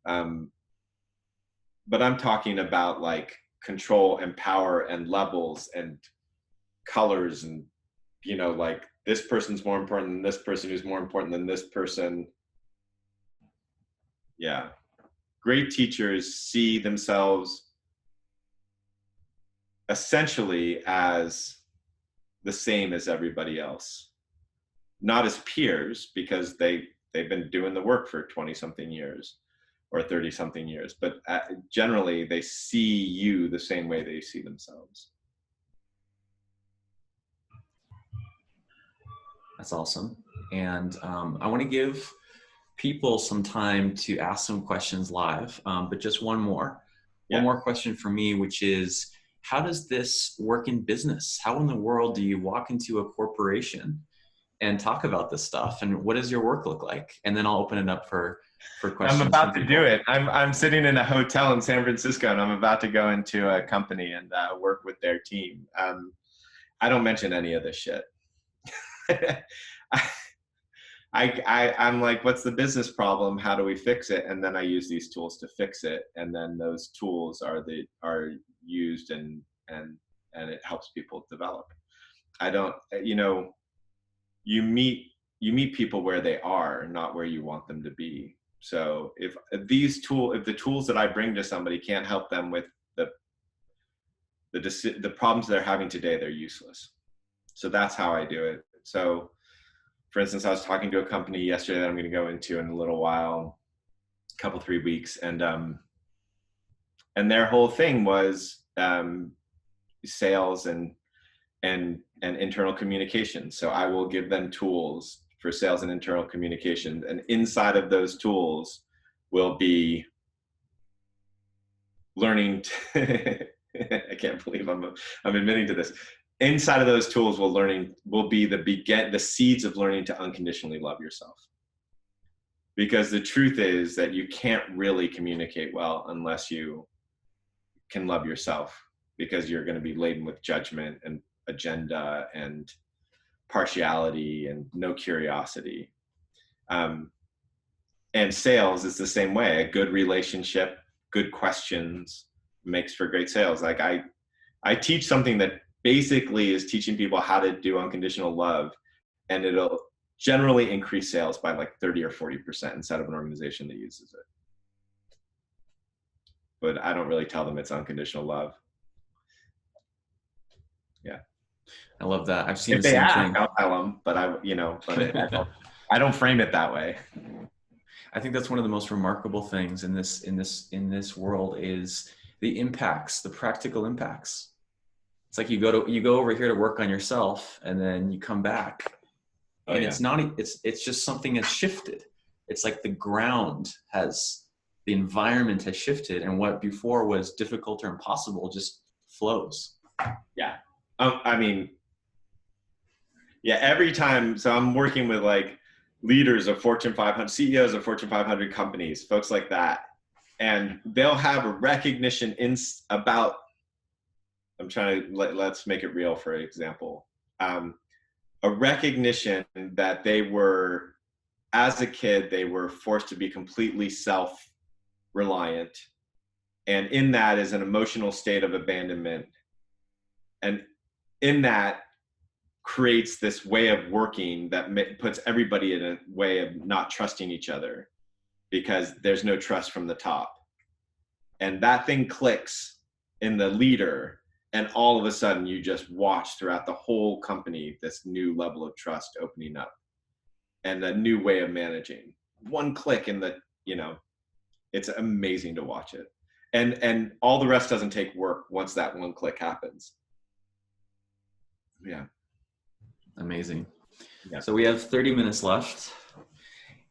but I'm talking about like control and power and levels and colors and, you know, like this person's more important than this person, who's more important than this person. Yeah. great teachers see themselves essentially as the same as everybody else, not as peers, because they've been doing the work for 20 something years or 30 something years, but generally they see you the same way they see themselves. That's awesome. And I want to give people some time to ask some questions live, but just one more question for me, which is, how does this work in business? How in the world do you walk into a corporation and talk about this stuff? And what does your work look like? And then I'll open it up for questions. I'm about to do it. I'm sitting in a hotel in San Francisco, and I'm about to go into a company and work with their team. I don't mention any of this shit. I'm like, what's the business problem? How do we fix it? And then I use these tools to fix it. And then those tools are used and it helps people develop. I don't, you meet people where they are, not where you want them to be. So if the tools that I bring to somebody can't help them with the problems they're having today, they're useless. So that's how I do it. So for instance, I was talking to a company yesterday that I'm going to go into in a little while, couple, 3 weeks. And their whole thing was sales and internal communication. So I will give them tools for sales and internal communication. And inside of those tools will be learning. I can't believe I'm admitting to this. Inside of those tools will be the seeds of learning to unconditionally love yourself. Because the truth is that you can't really communicate well unless you can love yourself, because you're going to be laden with judgment and agenda and partiality and no curiosity. And sales is the same way. A good relationship, good questions makes for great sales. Like I teach something that basically is teaching people how to do unconditional love, and it'll generally increase sales by like 30 or 40% inside of an organization that uses it. But I don't really tell them it's unconditional love. Yeah. I love that. I've seen if the they same ask, thing. I'll tell them, but I don't frame it that way. I think that's one of the most remarkable things in this world is the impacts, the practical impacts. It's like you go over here to work on yourself, and then you come back, and it's just something has shifted. It's like the environment has shifted, and what before was difficult or impossible just flows. Yeah. Every time. So I'm working with like leaders of Fortune 500, CEOs of Fortune 500 companies, folks like that. And they'll have a recognition about, I'm trying to, let's make it real, for example. A recognition that they were, as a kid, they were forced to be completely self-reliant. And in that is an emotional state of abandonment. And in that creates this way of working that puts everybody in a way of not trusting each other, because there's no trust from the top. And that thing clicks in the leader, and all of a sudden you just watch throughout the whole company this new level of trust opening up and a new way of managing. One click in the, it's amazing to watch it. And all the rest doesn't take work once that one click happens. Yeah. Amazing. Yeah. So we have 30 minutes left.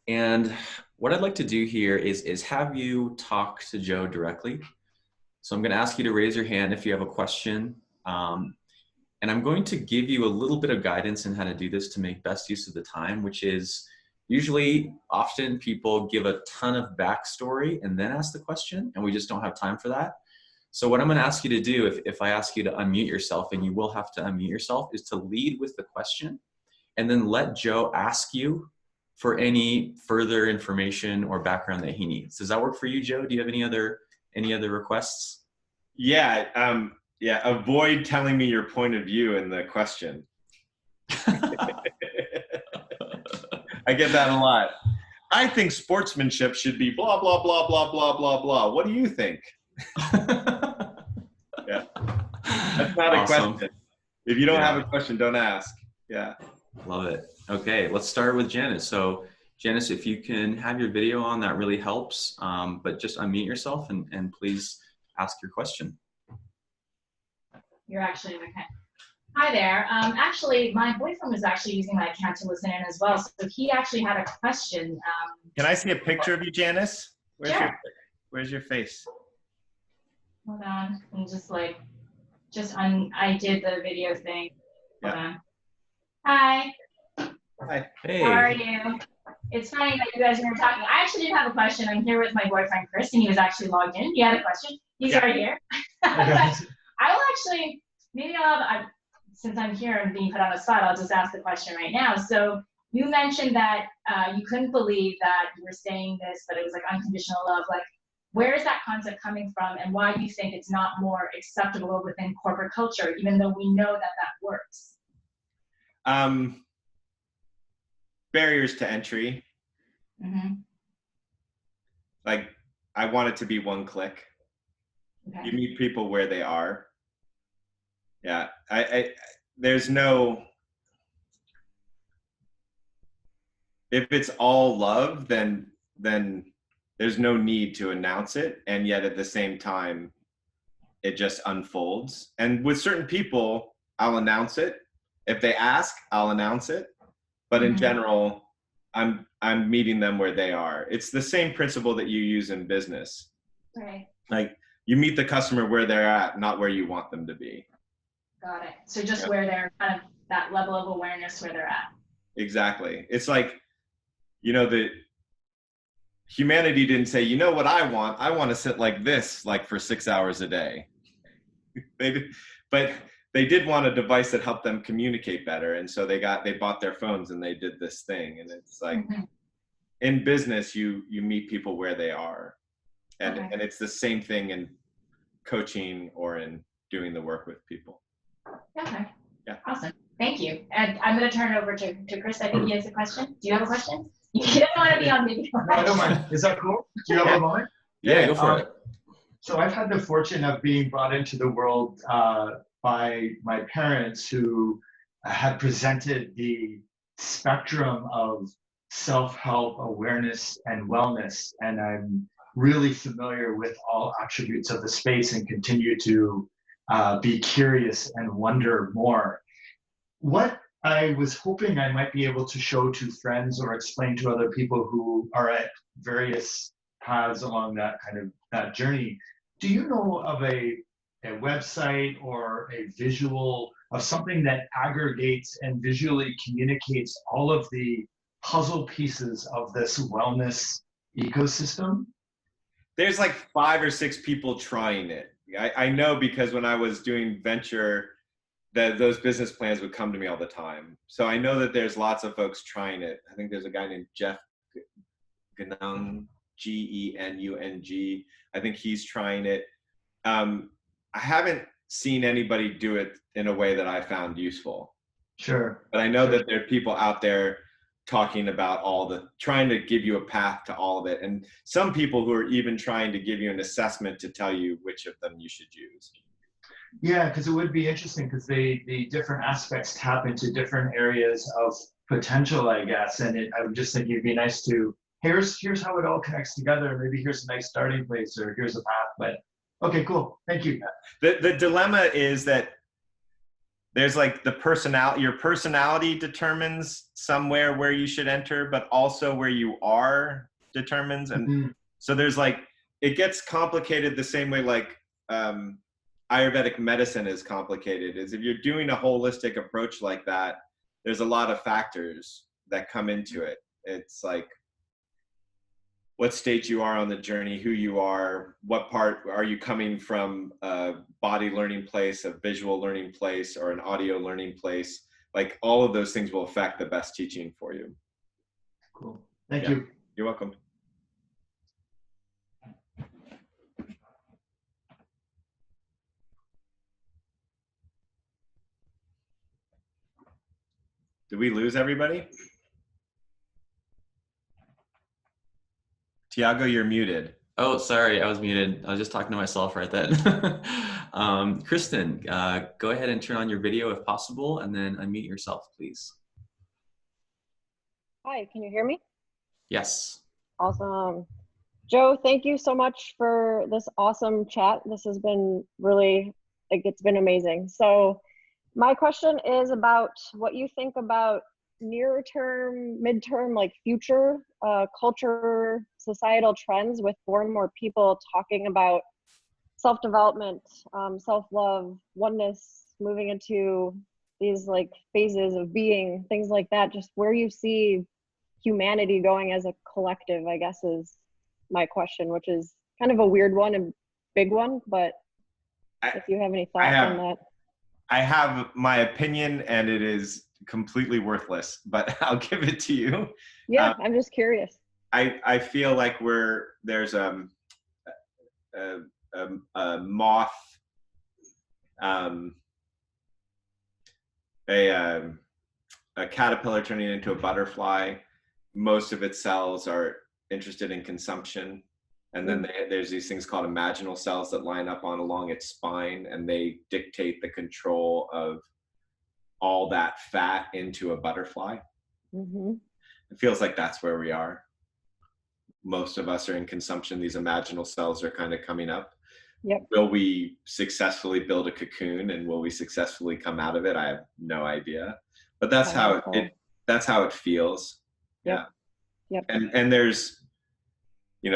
And what I'd like to do here is have you talk to Joe directly. So I'm going to ask you to raise your hand if you have a question. And I'm going to give you a little bit of guidance on how to do this to make best use of the time, which is often people give a ton of backstory and then ask the question, and we just don't have time for that. So what I'm going to ask you to do, if I ask you to unmute yourself, and you will have to unmute yourself, is to lead with the question and then let Joe ask you for any further information or background that he needs. Does that work for you, Joe? Do you have any other requests? Yeah. Avoid telling me your point of view in the question. I get that a lot. I think sportsmanship should be blah, blah, blah, blah, blah, blah, blah. What do you think? Yeah. That's not a Awesome. question. If you don't Yeah. have a question, don't ask. Yeah. Love it. Okay, let's start with Janice. So Janice, if you can have your video on, that really helps. But just unmute yourself and please ask your question. You're actually okay. Hi there. Actually, my boyfriend was actually using my account to listen in as well. So he actually had a question. Can I see a picture of you, Janice? Sure. Where's your face? Hold on. I'm just like, I did the video thing. Hold on. Hi. Hi. Hey. How are you? It's funny that you guys are talking. I actually did have a question. I'm here with my boyfriend, Chris, and he was actually logged in. He had a question. He's right here. I will actually, maybe since I'm here and being put on the spot, I'll just ask the question right now. So you mentioned that you couldn't believe that you were saying this, but it was like unconditional love. Like, where is that concept coming from, and why do you think it's not more acceptable within corporate culture, even though we know that that works? Barriers to entry. Mm-hmm. Like, I want it to be one click. Okay. You meet people where they are. Yeah, there's no, if it's all love, then there's no need to announce it. And yet at the same time, it just unfolds. And with certain people, I'll announce it. If they ask, I'll announce it. But in general, I'm meeting them where they are. It's the same principle that you use in business. Right. Like, you meet the customer where they're at, not where you want them to be. Got it. So just where they're kind of that level of awareness where they're at. Exactly. It's like, the humanity didn't say, you know what I want to sit like this, like for 6 hours a day. But they did want a device that helped them communicate better. And so they bought their phones and they did this thing. And it's like, in business, you meet people where they are. And it's the same thing in coaching or in doing the work with people. Okay. Yeah. Awesome. Thank you. And I'm going to turn it over to Chris. I think he has a question. Do you have a question? You don't want to be on video. No, I don't mind. Is that cool? Do you have a moment? Yeah, go for it. So I've had the fortune of being brought into the world by my parents, who had presented the spectrum of self-help, awareness, and wellness. And I'm really familiar with all attributes of the space and continue to be curious and wonder more. What I was hoping I might be able to show to friends or explain to other people who are at various paths along that journey. Do you know of a website or a visual of something that aggregates and visually communicates all of the puzzle pieces of this wellness ecosystem? There's like 5 or 6 people trying it. I know, because when I was doing venture, those business plans would come to me all the time. So I know that there's lots of folks trying it. I think there's a guy named Jeff Genung, Genung. I think he's trying it. I haven't seen anybody do it in a way that I found useful. Sure. But I know that there are people out there talking about trying to give you a path to all of it. And some people who are even trying to give you an assessment to tell you which of them you should use. Yeah, because it would be interesting, because the different aspects tap into different areas of potential, I guess. And I would just think it'd be nice to, here's how it all connects together. Maybe here's a nice starting place, or here's a path. But okay, cool. Thank you. The dilemma is that there's like your personality determines somewhere where you should enter, but also where you are determines. And so there's like, it gets complicated the same way like Ayurvedic medicine is complicated. Is if you're doing a holistic approach like that, there's a lot of factors that come into it. It's like what stage you are on the journey, who you are, what part are you coming from, a body learning place, a visual learning place, or an audio learning place. Like, all of those things will affect the best teaching for you. Cool. Thank you. You're welcome. Did we lose everybody? Tiago, you're muted. Oh, sorry, I was muted. I was just talking to myself right then. Kristen, go ahead and turn on your video if possible, and then unmute yourself, please. Hi, can you hear me? Yes. Awesome. Joe, thank you so much for this awesome chat. This has been really, like, it's been amazing. So my question is about what you think about near term, midterm, like future culture, societal trends with more and more people talking about self-development, self-love, oneness, moving into these like phases of being, things like that. Just where you see humanity going as a collective, I guess, is my question, which is kind of a weird one and big one, but if you have any thoughts on that. I have my opinion, and it is completely worthless, but I'll give it to you. Yeah, I'm just curious. I feel like there's a moth, a caterpillar turning into a butterfly. Most of its cells are interested in consumption. And then there's these things called imaginal cells that line up along its spine, and they dictate the control of all that fat into a butterfly. Mm-hmm. It feels like that's where we are. Most of us are in consumption. These imaginal cells are kind of coming up. Yep. Will we successfully build a cocoon, and will we successfully come out of it? I have no idea. But that's how it feels. Yep. Yeah. Yep. And there's,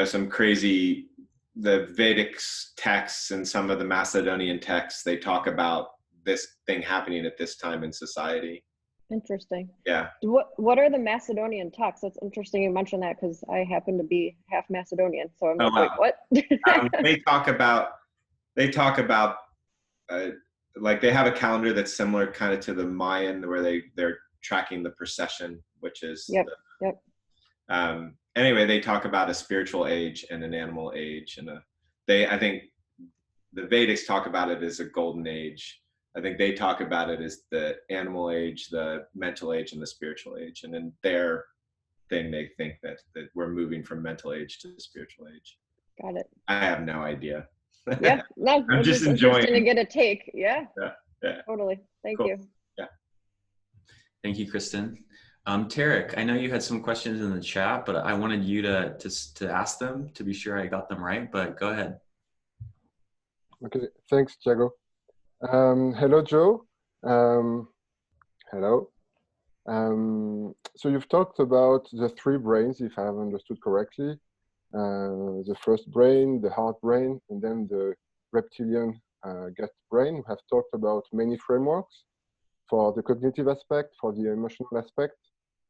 some crazy, the Vedic texts and some of the Macedonian texts, they talk about this thing happening at this time in society. Interesting. Yeah. What are the Macedonian texts? That's interesting you mentioned that, because I happen to be half Macedonian, so I'm like, wait, what? They talk about like they have a calendar that's similar kind of to the Mayan, where they're tracking the precession, which is anyway, they talk about a spiritual age and an animal age, and I think the Vedics talk about it as a golden age. I think they talk about it as the animal age, the mental age, and the spiritual age. And in their thing, they think that we're moving from mental age to the spiritual age. Got it. I have no idea. Yeah, no, I'm just enjoying to get a take. Yeah. Yeah. Totally. Thank Cool. you. Yeah. Thank you, Kristen. Tarek, I know you had some questions in the chat, but I wanted you to ask them to be sure I got them right, but go ahead. Okay, thanks, Thiago. Hello, Joe. Hello. So you've talked about the three brains, if I have understood correctly. The first brain, the heart brain, and then the reptilian gut brain. We have talked about many frameworks for the cognitive aspect, for the emotional aspect.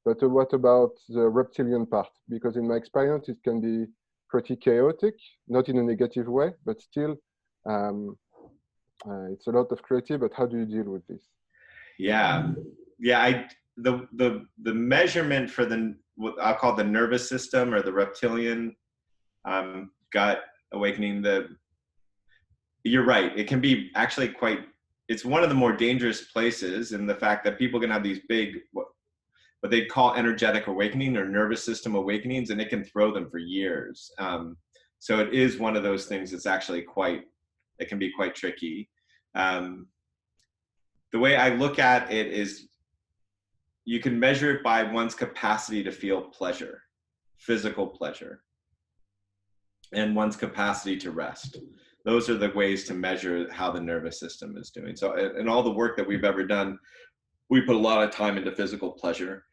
But what about the reptilian part? Because in my experience, it can be pretty chaotic, not in a negative way, but still it's a lot of creativity. But how do you deal with this? Yeah. The measurement for what I'll call the nervous system, or the reptilian gut awakening, you're right. It can be actually it's one of the more dangerous places, in the fact that people can have these big, what they call energetic awakening or nervous system awakenings, and it can throw them for years. So it is one of those things that's actually it can be quite tricky. The way I look at it is, you can measure it by one's capacity to feel pleasure, physical pleasure, and one's capacity to rest. Those are the ways to measure how the nervous system is doing. So in all the work that we've ever done, we put a lot of time into physical pleasure,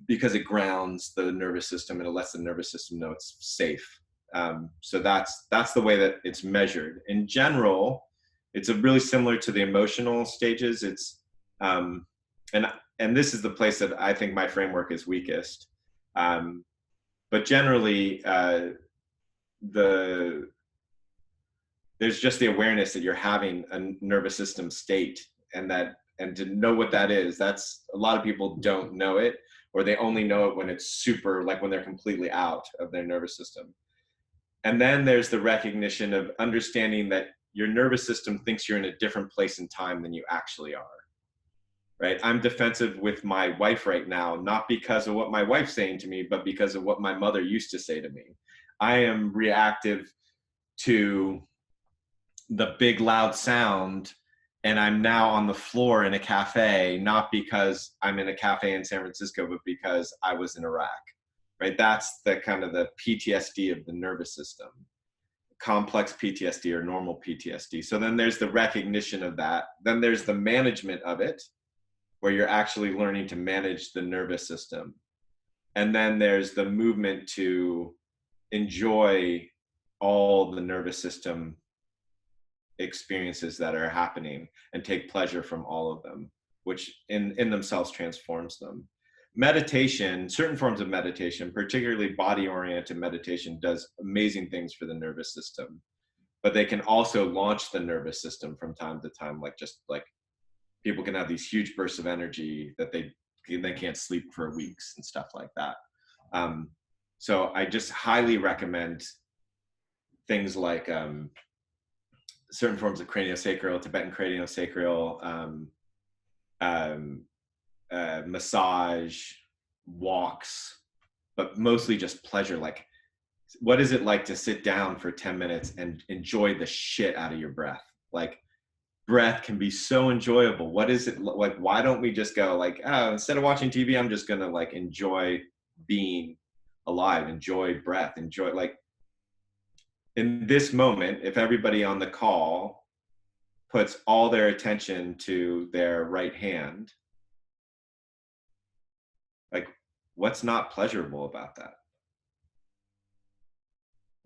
because it grounds the nervous system and it lets the nervous system know it's safe. So that's the way that it's measured. In general, it's really similar to the emotional stages. It's and this is the place that I think my framework is weakest. But generally, there's just the awareness that you're having a nervous system state, and to know what that is. That's, a lot of people don't know it, or they only know it when it's super, like when they're completely out of their nervous system. And then there's the recognition of understanding that your nervous system thinks you're in a different place in time than you actually are. Right? I'm defensive with my wife right now, not because of what my wife's saying to me, but because of what my mother used to say to me. I am reactive to the big loud sound, and I'm now on the floor in a cafe, not because I'm in a cafe in San Francisco, but because I was in Iraq, right? That's the kind of the PTSD of the nervous system, complex PTSD or normal PTSD. So then there's the recognition of that. Then there's the management of it, where you're actually learning to manage the nervous system. And then there's the movement to enjoy all the nervous system experiences that are happening and take pleasure from all of them, which in themselves transforms them. Meditation, certain forms of meditation, particularly body-oriented meditation, does amazing things for the nervous system, but they can also launch the nervous system from time to time, like just like people can have these huge bursts of energy that they can't sleep for weeks and stuff like that. So I just highly recommend things like certain forms of craniosacral, Tibetan craniosacral, massage, walks, but mostly just pleasure. Like, what is it like to sit down for 10 minutes and enjoy the shit out of your breath? Like, breath can be so enjoyable. What is it like? Why don't we just go like, oh, instead of watching TV, I'm just gonna like enjoy being alive, enjoy breath, enjoy, like, in this moment, if everybody on the call puts all their attention to their right hand, like, what's not pleasurable about that?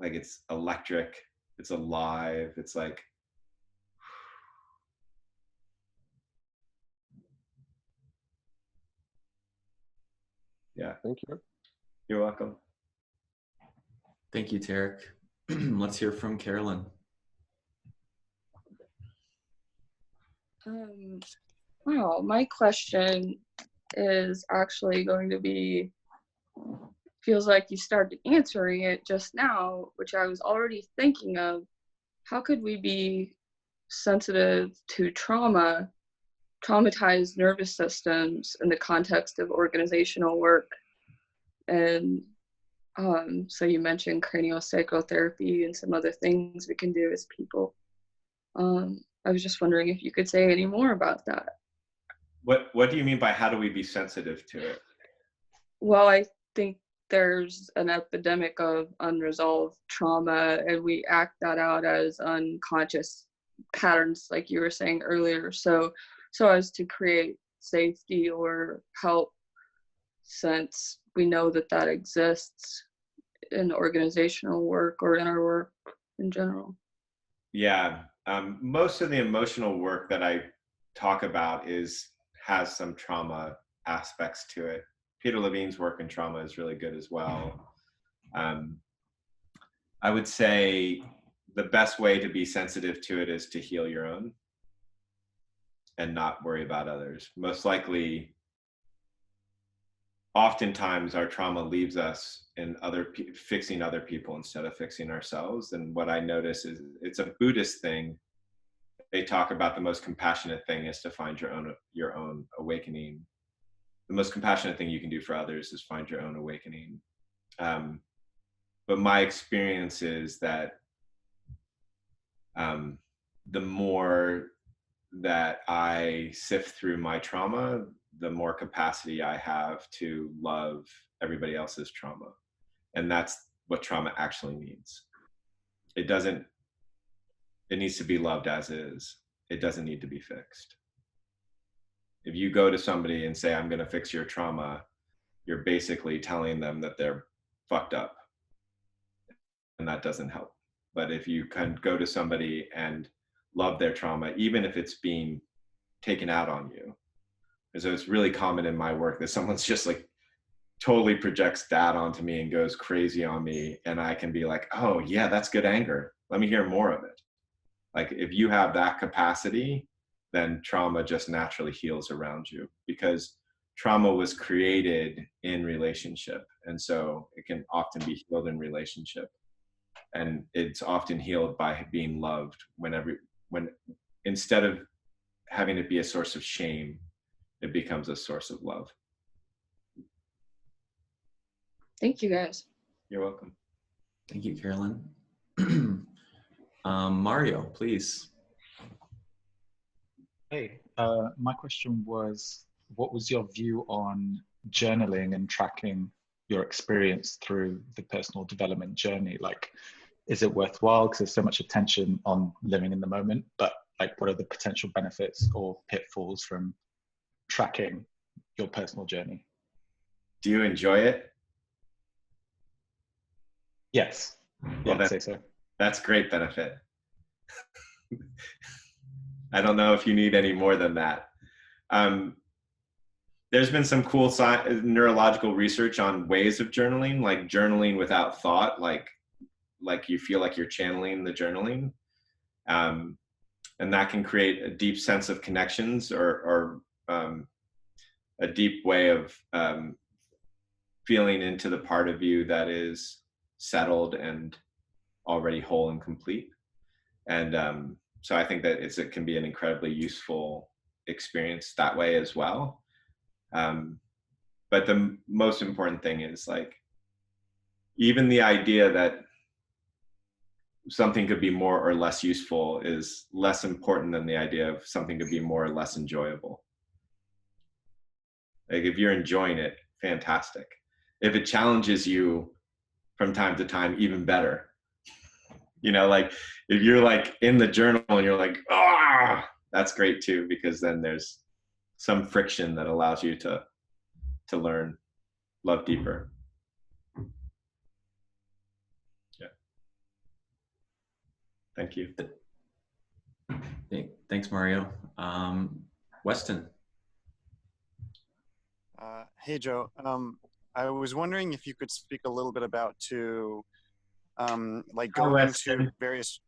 Like, it's electric, it's alive, it's like, yeah. Thank you. You're welcome. Thank you, Tarek. Let's hear from Carolyn. Wow, my question is actually going to be, feels like you started answering it just now, which I was already thinking of. How could we be sensitive to trauma, traumatized nervous systems in the context of organizational work? And so you mentioned craniosacral therapy and some other things we can do as people. I was just wondering if you could say any more about that. What do you mean by how do we be sensitive to it? Well, I think there's an epidemic of unresolved trauma, and we act that out as unconscious patterns, like you were saying earlier. So as to create safety or help, since we know that that exists in organizational work or in our work in general. Yeah, most of the emotional work that I talk about has some trauma aspects to it. Peter Levine's work in trauma is really good as well. I would say the best way to be sensitive to it is to heal your own and not worry about others. Most likely, oftentimes our trauma leaves us in fixing other people instead of fixing ourselves. And what I notice is it's a Buddhist thing. They talk about the most compassionate thing is to find your own awakening. The most compassionate thing you can do for others is find your own awakening. But my experience is that the more that I sift through my trauma, the more capacity I have to love everybody else's trauma. And that's what trauma actually means. It needs to be loved as is. It doesn't need to be fixed. If you go to somebody and say, I'm going to fix your trauma, you're basically telling them that they're fucked up. And that doesn't help. But if you can go to somebody and love their trauma, even if it's being taken out on you. So it's really common in my work that someone's just like totally projects that onto me and goes crazy on me. And I can be like, oh yeah, that's good anger. Let me hear more of it. Like, if you have that capacity, then trauma just naturally heals around you, because trauma was created in relationship. And so it can often be healed in relationship. And it's often healed by being loved when instead of having it be a source of shame, it becomes a source of love. Thank you, guys. You're welcome. Thank you, Carolyn. Mario, please. Hey, my question was, what was your view on journaling and tracking your experience through the personal development journey? Like, is it worthwhile? Because there's so much attention on living in the moment, but like, what are the potential benefits or pitfalls from tracking your personal journey? Do you enjoy it? Yes. Yeah, Well, I'd say so. That's great benefit. I don't know if you need any more than that. There's been some cool neurological research on ways of journaling, like journaling without thought, like you feel like you're channeling the journaling. And that can create a deep sense of connections or a deep way of feeling into the part of you that is settled and already whole and complete. And so I think that it can be an incredibly useful experience that way as well. But the most important thing is, like, even the idea that something could be more or less useful is less important than the idea of something could be more or less enjoyable. Like, if you're enjoying it, fantastic. If it challenges you from time to time, even better. You know, like if you're like in the journal and you're like, ah, that's great too, because then there's some friction that allows you to learn, love deeper. Yeah. Thank you. Thanks, Mario. Weston. Hey, Joe. I was wondering if you could speak a little bit about like going to various.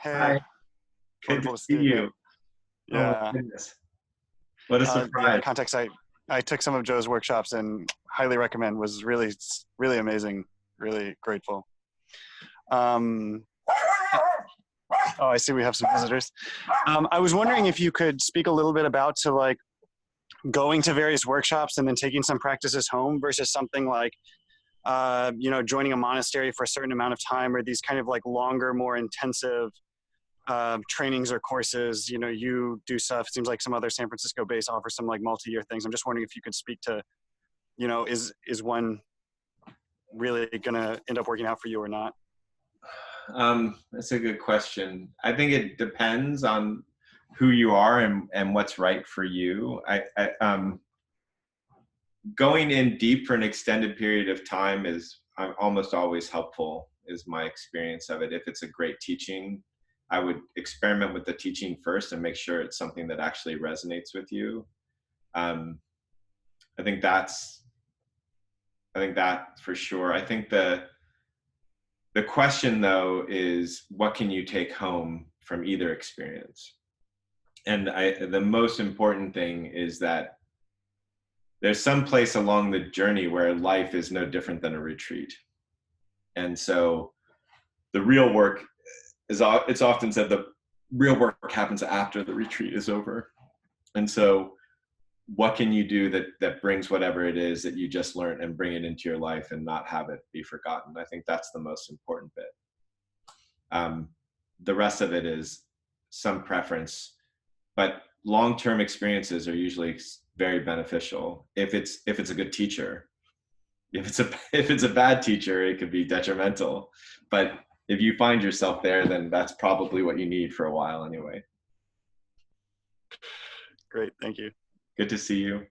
Hey, hi. Good to see you. Yeah. Oh, goodness. What a surprise. Context, I took some of Joe's workshops and highly recommend. Was really amazing. Really grateful. Oh, I see we have some visitors. I was wondering if you could speak a little bit about like going to various workshops and then taking some practices home versus something like, you know, joining a monastery for a certain amount of time, or these kind of like longer, more intensive trainings or courses. You know, you do stuff. It seems like some other San Francisco base offers some like multi-year things. I'm just wondering if you could speak to, you know, is one really gonna end up working out for you or not? That's a good question. I think it depends on who you are and what's right for you. Going in deep for an extended period of time is almost always helpful, is my experience of it. If it's a great teaching, I would experiment with the teaching first and make sure it's something that actually resonates with you. I think that for sure. I think the question though is, what can you take home from either experience? And the most important thing is that there's some place along the journey where life is no different than a retreat. And so the real work is, it's often said the real work happens after the retreat is over. And so what can you do that brings whatever it is that you just learned and bring it into your life and not have it be forgotten? I think that's the most important bit. The rest of it is some preference, but long-term experiences are usually very beneficial if it's a good teacher. If it's a bad teacher, it could be detrimental. But if you find yourself there, then that's probably what you need for a while anyway. Great, thank you. Good to see you.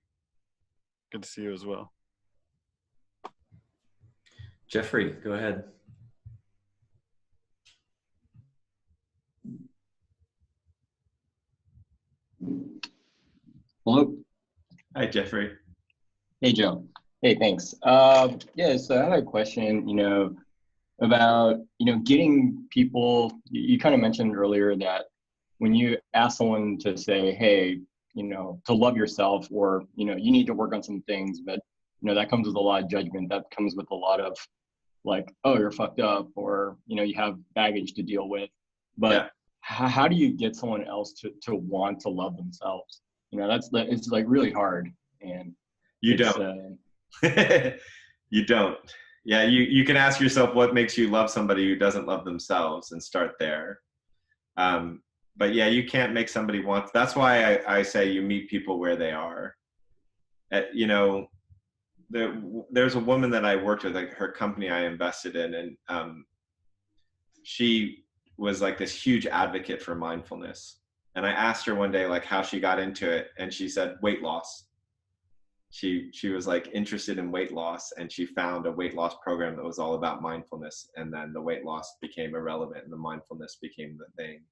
Good to see you as well. Jeffrey, go ahead. Hello. Hi, Jeffrey. Hey, Joe. Hey, thanks. Yeah, so I have a question, you know, about, you know, getting people, you kind of mentioned earlier that when you ask someone to say, hey, you know, to love yourself, or, you know, you need to work on some things, but, you know, that comes with a lot of judgment. That comes with a lot of like, oh, you're fucked up, or, you know, you have baggage to deal with. But yeah. How do you get someone else to want to love themselves? You know, it's like really hard. And you don't. You don't. Yeah, you can ask yourself what makes you love somebody who doesn't love themselves and start there. But yeah, you can't make somebody want. That's why I say you meet people where they are. You know, there's a woman that I worked with, like her company I invested in, and she was like this huge advocate for mindfulness. And I asked her one day like how she got into it, and she said weight loss. She was like interested in weight loss, and she found a weight loss program that was all about mindfulness, and then the weight loss became irrelevant and the mindfulness became the thing.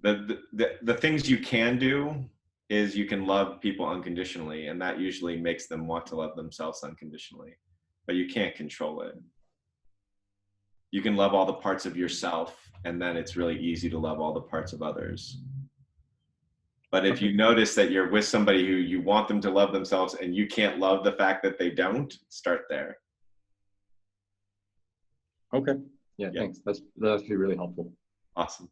The things you can do is you can love people unconditionally, and that usually makes them want to love themselves unconditionally, but you can't control it. You can love all the parts of yourself, and then it's really easy to love all the parts of others. But if you notice that you're with somebody who you want them to love themselves and you can't love the fact that they don't, start there. Okay. Yeah, thanks. That's actually really helpful. Awesome.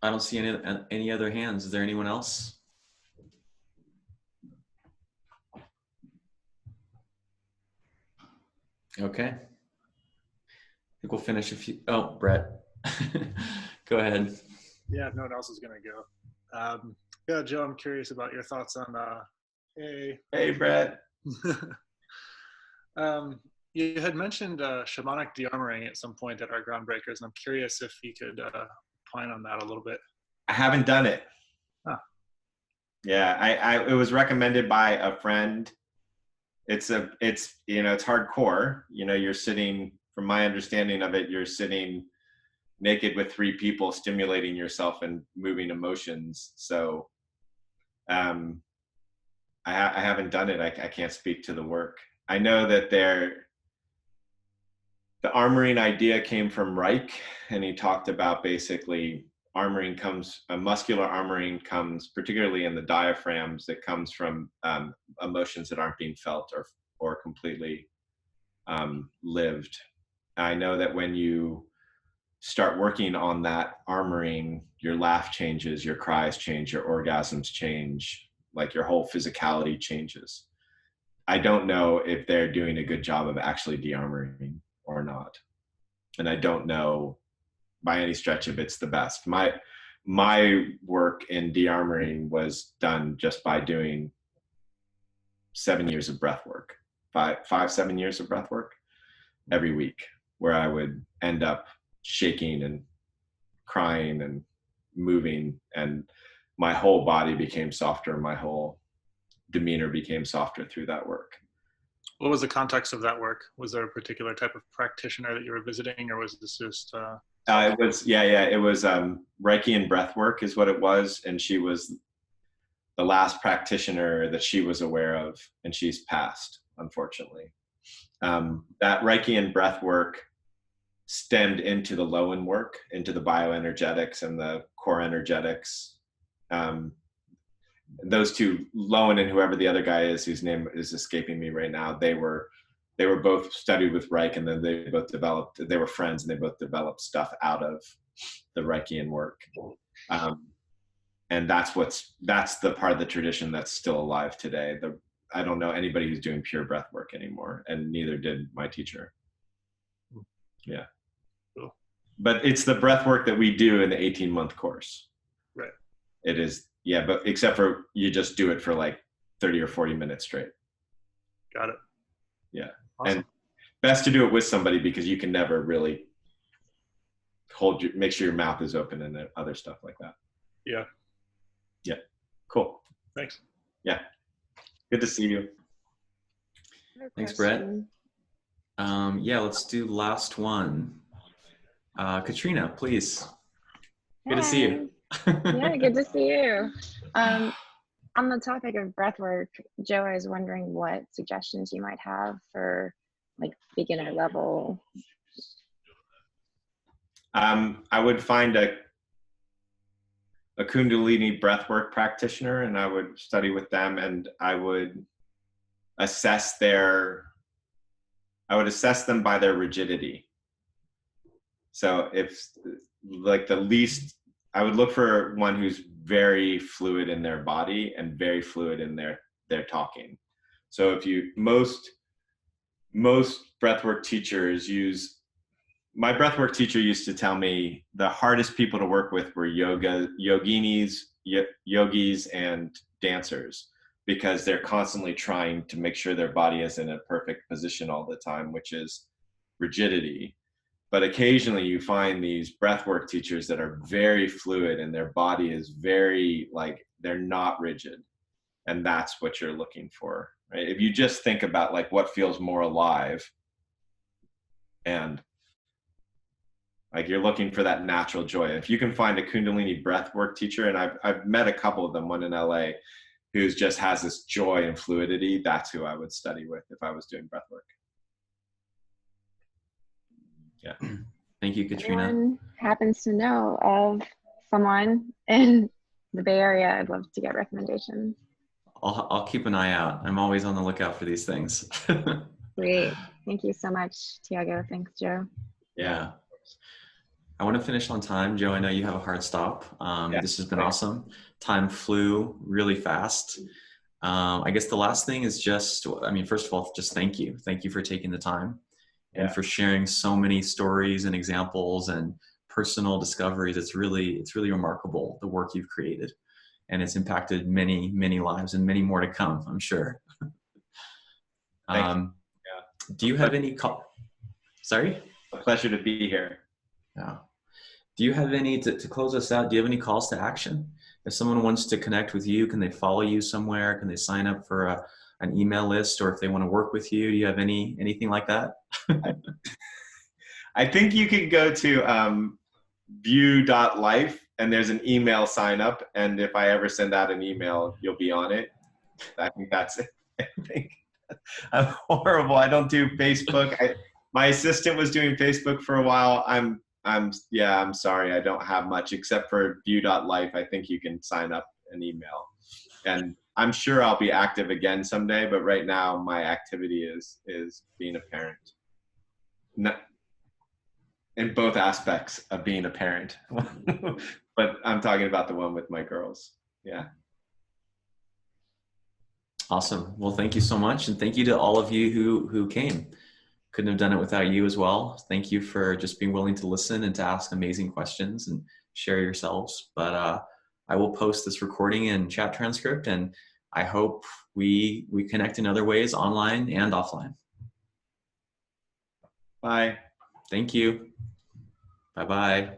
I don't see any other hands. Is there anyone else? Okay. I think we'll finish a few. Oh, Brett. Go ahead. Yeah, if no one else is going to go. Yeah, Joe, I'm curious about your thoughts on, Hey, Brett. You had mentioned shamanic de-armoring at some point at our Groundbreakers, and I'm curious if you could opine on that a little bit. I haven't done it. Huh. Yeah, it was recommended by a friend. It's you know, it's hardcore. You know, you're sitting, from my understanding of it, you're sitting naked with 3 people stimulating yourself and moving emotions. So I haven't done it. I can't speak to the work. I know that the armoring idea came from Reich, and he talked about basically muscular armoring comes, particularly in the diaphragms, that comes from emotions that aren't being felt or completely lived. I know that when you start working on that armoring, your laugh changes, your cries change, your orgasms change, like your whole physicality changes. I don't know if they're doing a good job of actually de-armoring or not. And I don't know by any stretch if it's the best. My work in de-armoring was done just by doing 7 years of breath work, 7 years of breath work every week, where I would end up shaking and crying and moving, and my whole body became softer. My whole demeanor became softer through that work. What was the context of that work? Was there a particular type of practitioner that you were visiting, or was this just? It was Reichian breath work is what it was, and she was the last practitioner that she was aware of, and she's passed, unfortunately. That Reichian breath work stemmed into the Lowen work, into the bioenergetics and the core energetics. Those two, Lowen and whoever the other guy is, whose name is escaping me right now, they were both studied with Reich, and then they were friends, and they both developed stuff out of the Reichian work. And that's the part of the tradition that's still alive today. I don't know anybody who's doing pure breath work anymore, and neither did my teacher. Yeah. Cool. But it's the breath work that we do in the 18-month course. Right. It is, yeah, but except for you just do it for like 30 or 40 minutes straight. Got it. Yeah. Awesome. And best to do it with somebody, because you can never really make sure your mouth is open and other stuff like that. Yeah. Yeah. Cool. Thanks. Yeah. Good to see you. Thanks, Brett. Yeah, let's do last one. Katrina, please. Good to see you. Yeah, good to see you. On the topic of breathwork, Joe, I was wondering what suggestions you might have for like beginner level. I would find a Kundalini breathwork practitioner, and I would study with them, and I would assess them by their rigidity. So if like I would look for one who's very fluid in their body and very fluid in their talking. So if you, most breathwork teachers use, my breathwork teacher used to tell me the hardest people to work with were yogis, and dancers, because they're constantly trying to make sure their body is in a perfect position all the time, which is rigidity. But occasionally you find these breathwork teachers that are very fluid and their body is very, like, they're not rigid. And that's what you're looking for, right? If you just think about like what feels more alive, and like you're looking for that natural joy. If you can find a Kundalini breathwork teacher, and I've met a couple of them, one in LA, who's just has this joy and fluidity, that's who I would study with if I was doing breathwork. Yeah. Thank you, Katrina. Anyone happens to know of someone in the Bay Area, I'd love to get recommendations. I'll keep an eye out. I'm always on the lookout for these things. Great. Thank you so much, Tiago. Thanks, Joe. Yeah. I want to finish on time. Joe, I know you have a hard stop. This has been awesome. Time flew really fast. I guess the last thing is just, I mean, first of all, just thank you. Thank you for taking the time and for sharing so many stories and examples and personal discoveries. It's really remarkable, the work you've created. And it's impacted many, many lives and many more to come, I'm sure. Do you have any Sorry? A pleasure to be here. Yeah. Do you have any, to close us out, do you have any calls to action? If someone wants to connect with you, can they follow you somewhere? Can they sign up for an email list? Or if they want to work with you, do you have anything like that? I think you can go to view.life, and there's an email sign up. And if I ever send out an email, you'll be on it. I think that's it. I think I'm horrible. I don't do Facebook. My assistant was doing Facebook for a while. I'm sorry. I don't have much except for view.life. I think you can sign up an email, and I'm sure I'll be active again someday. But right now my activity is being a parent. In both aspects of being a parent, but I'm talking about the one with my girls. Yeah. Awesome. Well, thank you so much. And thank you to all of you who came. Couldn't have done it without you as well. Thank you for just being willing to listen and to ask amazing questions and share yourselves. But I will post this recording and chat transcript, and I hope we connect in other ways, online and offline. Bye. Thank you. Bye-bye.